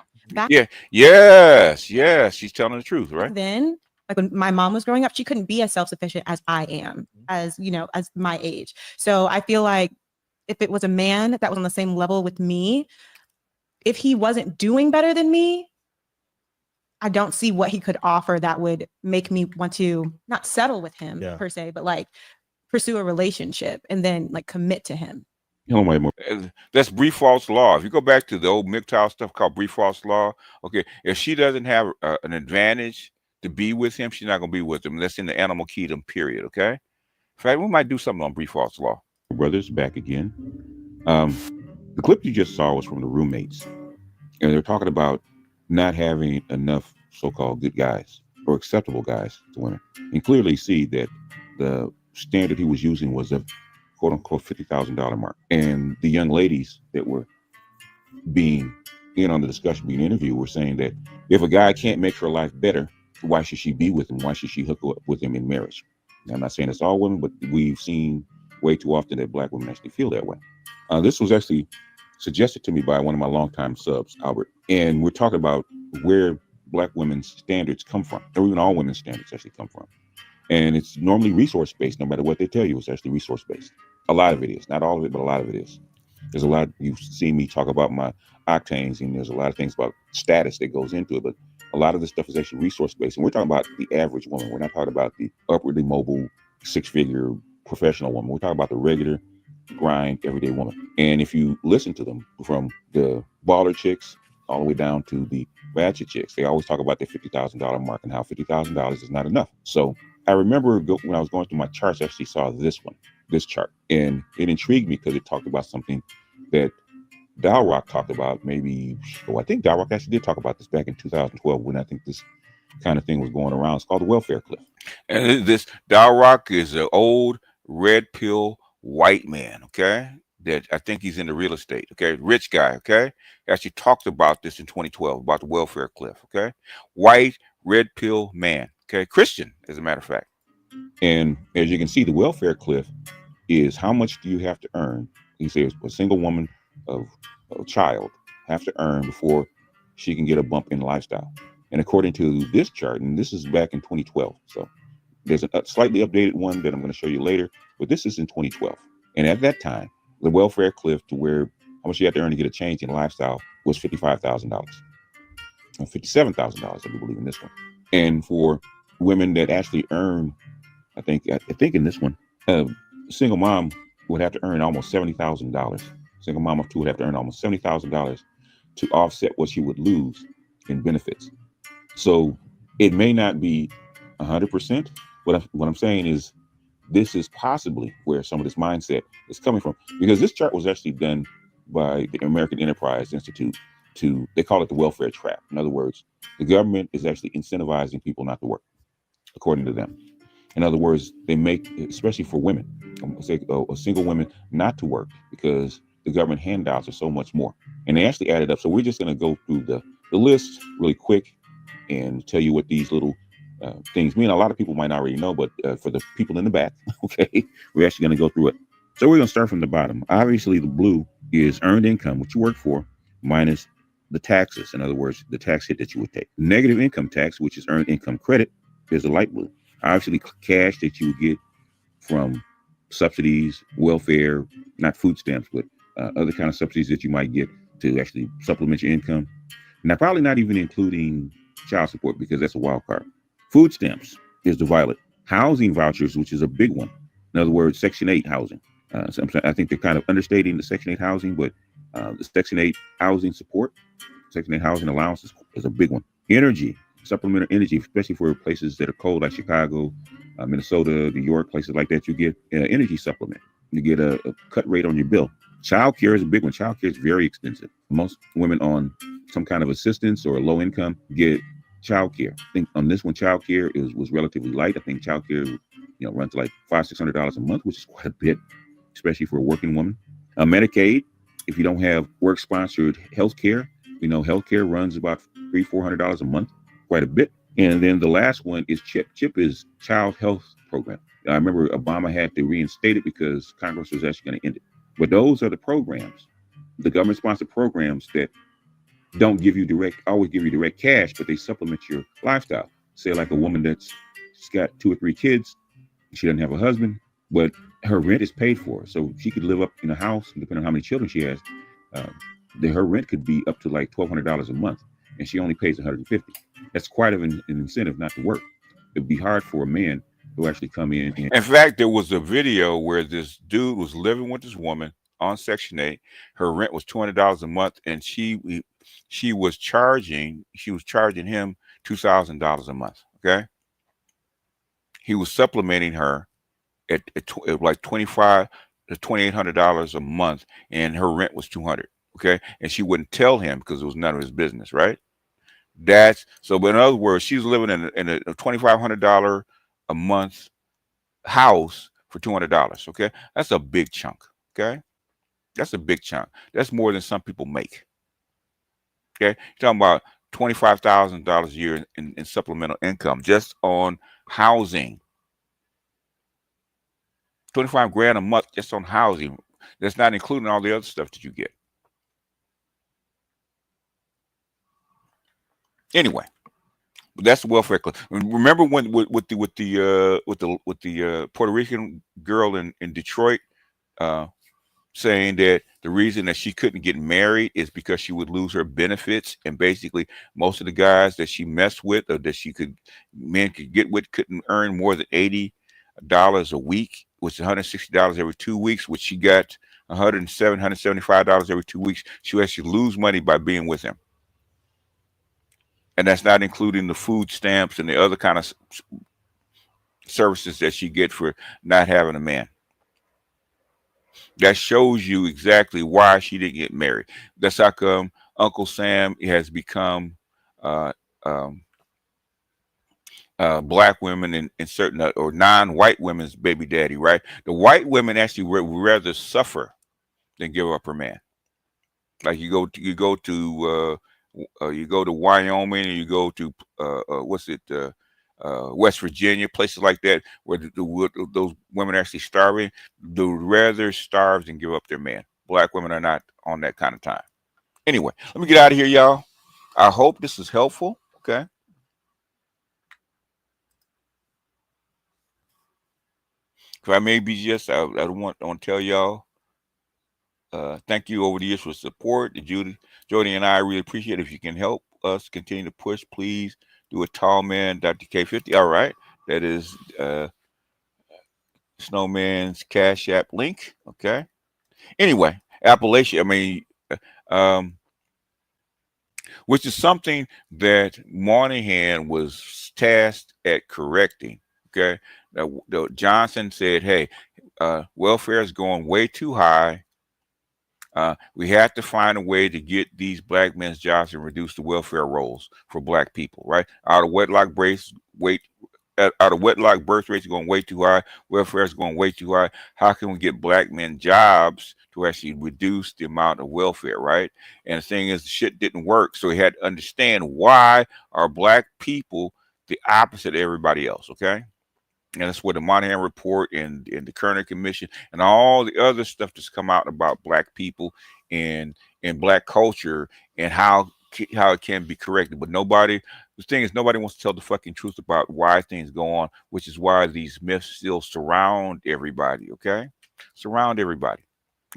Yes, she's telling the truth, right? Then, like when my mom was growing up, she couldn't be as self-sufficient as I am, as my age. So I feel like if it was a man that was on the same level with me, if he wasn't doing better than me, I don't see what he could offer that would make me want to not settle with him per se, but like pursue a relationship and then like commit to him. That's brief false law. If you go back to the old MGTOW stuff called brief false law, okay, if she doesn't have an advantage to be with him, she's not going to be with him. That's in the animal kingdom, period, okay? In fact, we might do something on brief false law. Brothers, back again. The clip you just saw was from the roommates, and they're talking about not having enough so-called good guys or acceptable guys to women. And clearly see that the standard he was using was a quote-unquote $50,000 mark. And the young ladies that were being in on the discussion, being interviewed, were saying that if a guy can't make her life better, why should she be with him? Why should she hook up with him in marriage? Now, I'm not saying it's all women, but we've seen way too often that Black women actually feel that way. This was actually suggested to me by one of my longtime subs, Albert. And we're talking about where Black women's standards come from, or even all women's standards actually come from. And it's normally resource-based, no matter what they tell you, it's actually resource-based. A lot of it is, not all of it, but a lot of it is. There's a lot, you've seen me talk about my octanes, and there's a lot of things about status that goes into it, but a lot of this stuff is actually resource-based. And we're talking about the average woman. We're not talking about the upwardly mobile, six-figure professional woman. We're talking about the regular, grind, everyday woman. And if you listen to them, from the baller chicks all the way down to the ratchet chicks, they always talk about the $50,000 mark and how $50,000 is not enough. So I remember when I was going through my charts, I actually saw this chart, and it intrigued me because it talked about something that Dow Rock talked about. I think Dow Rock actually did talk about this back in 2012 when I think this kind of thing was going around. It's called the welfare cliff. And this Dow Rock is an old red pill white man, okay? That I think he's into real estate, okay? Rich guy, okay? Actually talked about this in 2012, about the welfare cliff, okay? White, red pill man, okay? Christian, as a matter of fact. And as you can see, the welfare cliff is how much do you have to earn? He says a single woman of a child have to earn before she can get a bump in lifestyle. And according to this chart, and this is back in 2012, so there's a slightly updated one that I'm going to show you later, but this is in 2012. And at that time, the welfare cliff to where how much you had to earn to get a change in lifestyle was $55,000, or $57,000, I do believe in this one. And for women that actually earn, I think in this one, a single mom would have to earn almost $70,000. Single mom of two would have to earn almost $70,000 to offset what she would lose in benefits. So it may not be 100%. What I'm saying is this is possibly where some of this mindset is coming from, because this chart was actually done by the American Enterprise Institute they call it the welfare trap. In other words, the government is actually incentivizing people not to work, according to them. In other words, they make, especially for women, say a single woman, not to work because the government handouts are so much more. And they actually added up. So we're just going to go through the list really quick and tell you what these little things mean. A lot of people might not already know, but for the people in the back, okay, we're actually going to go through it. So we're going to start from the bottom. Obviously, the blue is earned income, what you work for, minus the taxes. In other words, the tax hit that you would take. Negative income tax, which is earned income credit, is the light blue. Obviously, cash that you would get from subsidies, welfare, not food stamps, but other kind of subsidies that you might get to actually supplement your income. Now, probably not even including child support, because that's a wild card. Food stamps is the violet. Housing vouchers, which is a big one. In other words, Section 8 housing. So I think they're kind of understating the Section 8 housing, but the Section 8 housing support, Section 8 housing allowance is a big one. Energy, supplemental energy, especially for places that are cold like Chicago, Minnesota, New York, places like that, you get energy supplement. You get a cut rate on your bill. Child care is a big one. Child care is very expensive. Most women on some kind of assistance or low income get child care. I think on this one, child care was relatively light. I think child care, runs like $500-600 a month, which is quite a bit, especially for a working woman. Medicaid, if you don't have work-sponsored health care, health care runs about $300-400 a month, quite a bit. And then the last one is CHIP. CHIP is Child Health Program. I remember Obama had to reinstate it because Congress was actually going to end it. But those are the programs, the government-sponsored programs that don't always give you direct cash, but they supplement your lifestyle. Say like a woman she's got 2 or 3 kids, she doesn't have a husband, but her rent is paid for, so she could live up in a house, depending on how many children she has. Her rent could be up to like $1,200 a month, and she only pays $150. That's quite an incentive not to work. It'd be hard for a man to actually come in. In fact, there was a video where this dude was living with this woman on Section 8. Her rent was $200 a month, and she was charging him $2,000 a month. Okay, he was supplementing her at like $2,500 to $2,800 a month, and her rent was $200. Okay, and she wouldn't tell him because it was none of his business, right? But in other words, she's living in a $2,500 a month house for $200. Okay, that's a big chunk. Okay, that's a big chunk. That's more than some people make. Okay, you're talking about $25,000 a year in supplemental income just on housing. 25 grand a month just on housing. That's not including all the other stuff that you get. Anyway, that's the welfare cliff. Remember when with the Puerto Rican girl in Detroit saying that the reason that she couldn't get married is because she would lose her benefits, and basically most of the guys that she messed with or that men could get with couldn't earn more than $80 a week, which is $160 every 2 weeks, which she got $175 every 2 weeks. She would actually lose money by being with him. And that's not including the food stamps and the other kind of services that she get for not having a man. That shows you exactly why she didn't get married. That's how come Uncle Sam has become black women and certain or non-white women's baby daddy, right? The white women actually would rather suffer than give up her man. Like you go to Wyoming, and you go to West Virginia, places like that, where those women are actually starving. They would rather starve than give up their man. Black women are not on that kind of time. Anyway, let me get out of here, y'all. I hope this is helpful. Okay. If I may be just, I want to tell y'all, thank you over the years for support. Jody and I really appreciate it. If you can help us continue to push, please do a tall man, Dr. K50. All right. That is Snowman's Cash App link. Okay. Anyway, Appalachia, I mean, which is something that Moynihan was tasked at correcting. Okay. Now, Johnson said, hey, welfare is going way too high. We have to find a way to get these black men's jobs and reduce the welfare rolls for black people, right? Out of wedlock birth rates are going way too high. Welfare is going way too high. How can we get black men jobs to actually reduce the amount of welfare, right? And the thing is, the shit didn't work. So he had to understand, why are black people the opposite of everybody else, okay? And that's where the Moynihan Report and the Kerner Commission and all the other stuff that's come out about black people and black culture and how it can be corrected. But the thing is, nobody wants to tell the fucking truth about why things go on, which is why these myths still surround everybody, okay? Surround everybody,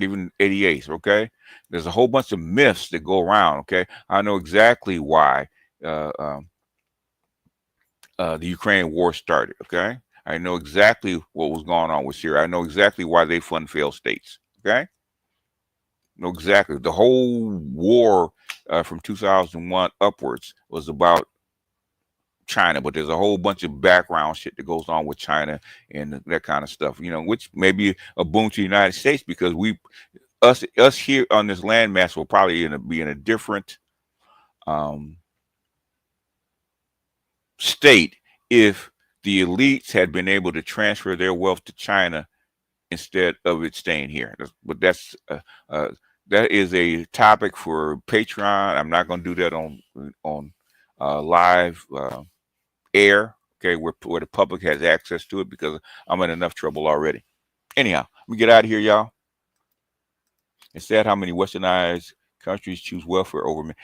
even 88s, okay? There's a whole bunch of myths that go around, okay? I know exactly why the Ukraine war started, okay? I know exactly what was going on with Syria. I know exactly why they fund failed states. Okay, know exactly. The whole war from 2001 upwards was about China, but there's a whole bunch of background shit that goes on with China and that kind of stuff. You know, which may be a boon to the United States, because us here on this landmass will probably be in a different state if the elites had been able to transfer their wealth to China instead of it staying here. But that is a topic for Patreon. I'm not going to do that on live air, okay, where the public has access to it, because I'm in enough trouble already. Anyhow, let me get out of here, y'all. It's sad how many westernized countries choose welfare over men.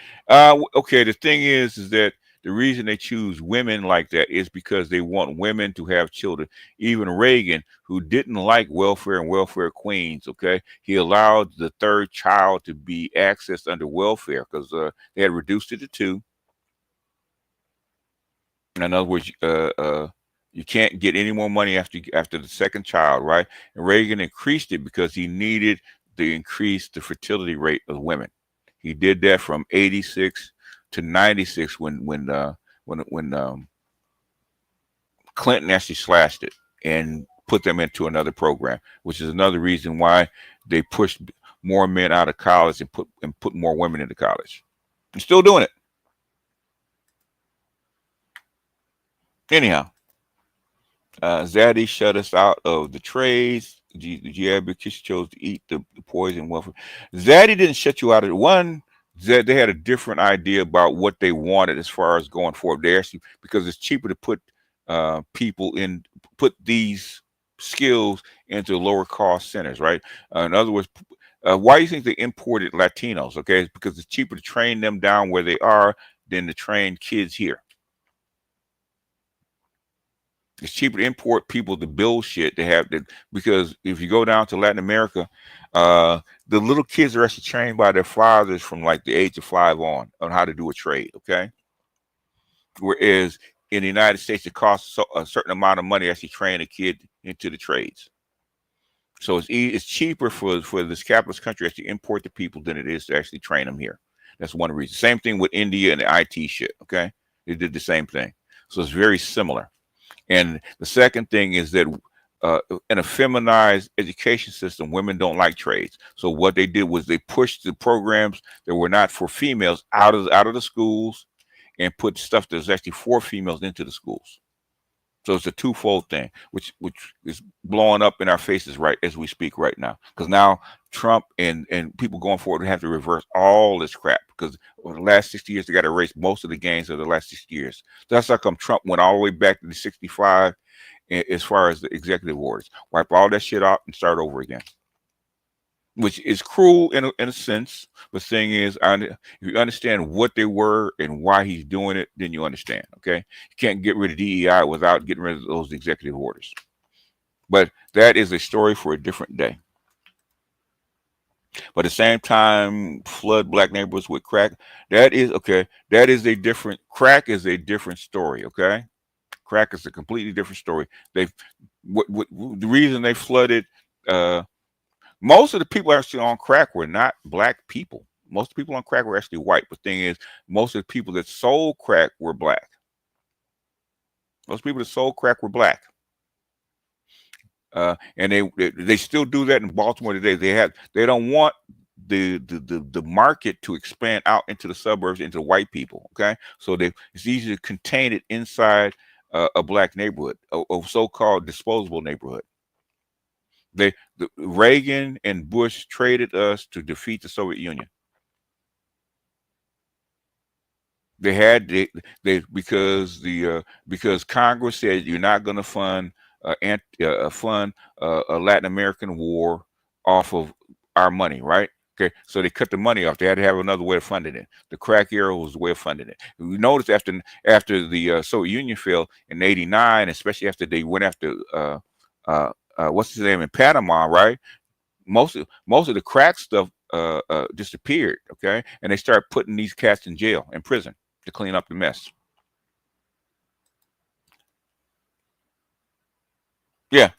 Okay, the thing is that the reason they choose women like that is because they want women to have children. Even Reagan, who didn't like welfare and welfare queens, okay, he allowed the third child to be accessed under welfare because they had reduced it to 2. In other words, you can't get any more money after the second child, right? And Reagan increased it because he needed to increase the fertility rate of women. He did that from 86 to 96 when Clinton actually slashed it and put them into another program, which is another reason why they pushed more men out of college and put more women into college. I'm still doing it. Anyhow, Zaddy shut us out of the trades. Yeah, because she chose to eat the poison welfare. Zaddy didn't shut you out of one. They had a different idea about what they wanted as far as going forward. They actually, because it's cheaper to put put these skills into lower cost centers, right? In other words, why do you think they imported Latinos? Okay, it's because it's cheaper to train them down where they are than to train kids here. It's cheaper to import people to build shit to have that, because if you go down to Latin America, the little kids are actually trained by their fathers from like the age of 5 on how to do a trade. Okay. Whereas in the United States, it costs a certain amount of money to actually train a kid into the trades. So it's cheaper for this capitalist country to actually import the people than it is to actually train them here. That's one reason. Same thing with India and the IT shit. Okay. They did the same thing. So it's very similar. And the second thing is that in a feminized education system, women don't like trades. So what they did was they pushed the programs that were not for females out of the schools and put stuff that's actually for females into the schools. So it's a twofold thing, which is blowing up in our faces right as we speak right now. Because now Trump and people going forward have to reverse all this crap, because over the last 60 years, they got to erase most of the gains of the last 60 years. That's how come Trump went all the way back to the 65 as far as the executive orders. Wipe all that shit out and start over again. which is cruel in a sense. But the thing is, if you understand what they were and why he's doing it, then you understand. Okay, you can't get rid of DEI without getting rid of those executive orders. But that is a story for a different day. But at the same time, flood black neighborhoods with crack. That is okay. That is a different. Crack is a different story. Okay, crack is a completely different story. The reason they flooded. Most of the people actually on crack were not black people. Most of the people on crack were actually white. But the thing is, most of the people that sold crack were black. Most people that sold crack were black. And they still do that in Baltimore today. They don't want the market to expand out into the suburbs, into the white people. Okay, so it's easy to contain it inside a black neighborhood, a so-called disposable neighborhood. Reagan and Bush traded us to defeat the Soviet Union. They had because Congress said you're not going to fund a Latin American war off of our money, right? Okay, so they cut the money off. They had to have another way of funding it. The crack era was the way of funding it. We noticed after the Soviet Union fell in '89, especially after they went after what's his name in Panama, right? Most of the crack stuff disappeared. Okay, and they started putting these cats in jail, in prison, to clean up the mess. Yeah,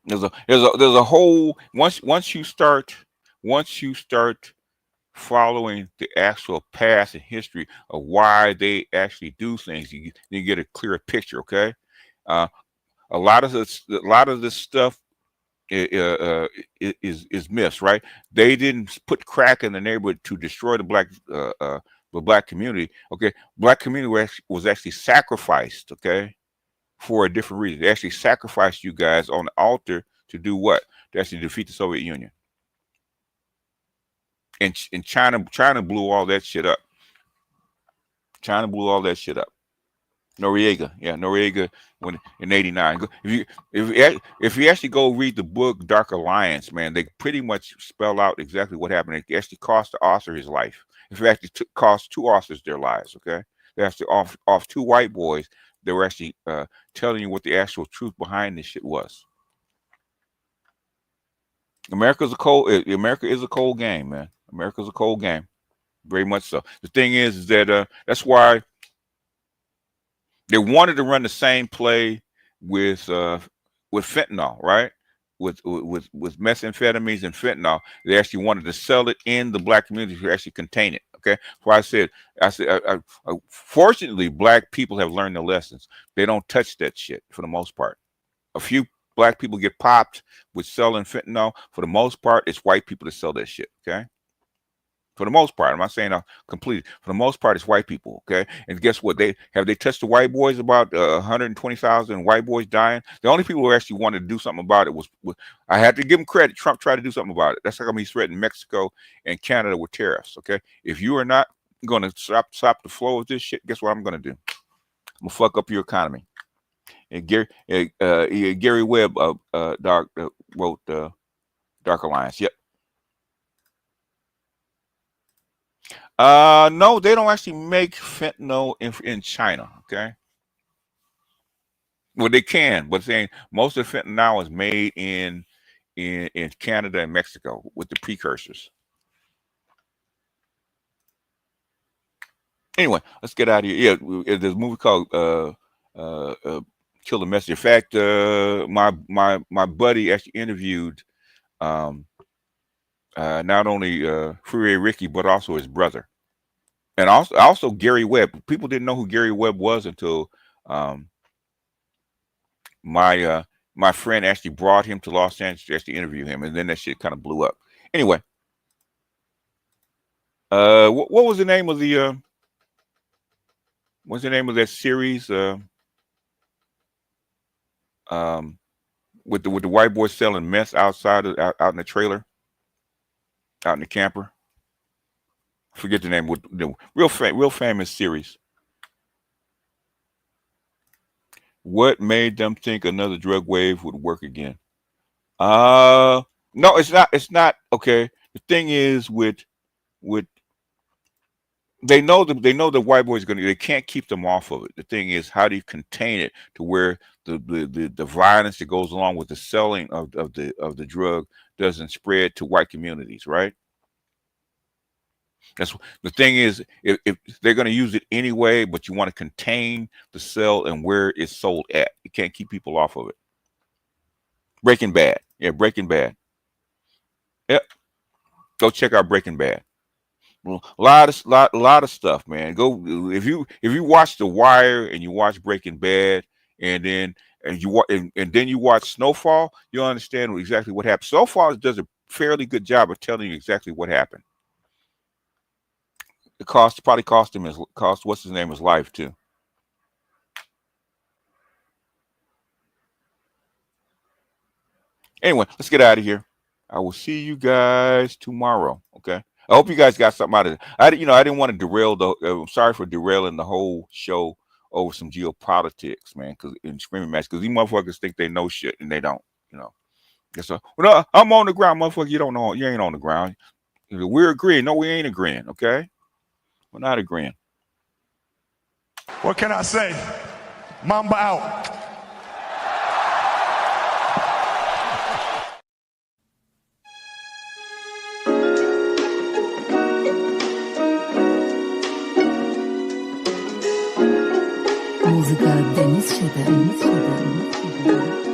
there's a whole once you start following the actual past and history of why they actually do things, you get a clearer picture. Okay, a lot of this stuff is missed, right? They didn't put crack in the neighborhood to destroy the black community. Okay, black community was actually sacrificed. Okay, for a different reason. They actually sacrificed you guys on the altar to do what? To actually defeat the Soviet Union. And China blew all that shit up. China blew all that shit up. Noriega when in '89. If you actually go read the book Dark Alliance, man, they pretty much spell out exactly what happened. It actually cost the author his life. It actually cost two authors their lives. Okay, they actually off two white boys. They were actually telling you what the actual truth behind this shit was. America is a cold game, man. America's a cold game, very much so. The thing is that that's why they wanted to run the same play with fentanyl, right? With methamphetamines and fentanyl. They actually wanted to sell it in the black community to actually contain it. Okay, so I said, fortunately, black people have learned their lessons. They don't touch that shit for the most part. A few black people get popped with selling fentanyl. For the most part, it's white people that sell that shit. Okay. For the most part, I'm not saying completely. For the most part, it's white people, okay? And guess what? They touched the white boys about 120,000 white boys dying. The only people who actually wanted to do something about it was I had to give them credit. Trump tried to do something about it. That's how come he's threatening Mexico and Canada with tariffs, okay? If you are not going to stop the flow of this shit, guess what I'm going to do? I'm going to fuck up your economy. And Gary Webb wrote Dark Alliance. Yep. No, they don't actually make fentanyl in China. Okay, well they can, but saying most of the fentanyl is made in Canada and Mexico with the precursors. Anyway, let's get out of here. Yeah, there's a movie called Kill the Messenger. In fact, my buddy actually interviewed not only Freeway Ricky but also his brother. And also Gary Webb. People didn't know who Gary Webb was until my friend actually brought him to Los Angeles to actually interview him, and then that shit kind of blew up. Anyway, what was the name of the what's the name of that series? With the white boy selling mess out in the trailer, out in the camper. Forget the name. With the real famous series. What made them think another drug wave would work again? Well, No, it's not. It's not. Okay. The thing is with they know the white boys they can't keep them off of it. The thing is, how do you contain it to where the violence that goes along with the selling of the drug doesn't spread to white communities, right? That's the thing is, if they're going to use it anyway, but you want to contain the sale and where it's sold at, you can't keep people off of it. Breaking Bad, yeah, Breaking Bad. Yep, go check out Breaking Bad. Well, a lot of stuff, man. Go if you watch The Wire and you watch Breaking Bad, and then then you watch Snowfall, you'll understand exactly what happened. Snowfall does a fairly good job of telling you exactly what happened. It probably cost him what's his name his life too. Anyway, let's get out of here. I will see you guys tomorrow. Okay. I hope you guys got something out of it. I didn't want to derail I'm sorry for derailing the whole show over some geopolitics, man. Because in screaming match, because these motherfuckers think they know shit and they don't. So well, I'm on the ground, motherfucker. You don't know. You ain't on the ground. We're agreeing. No, we ain't agreeing. Okay. We're not agreeing. What can I say? Mamba out. Muzyka Denis 7.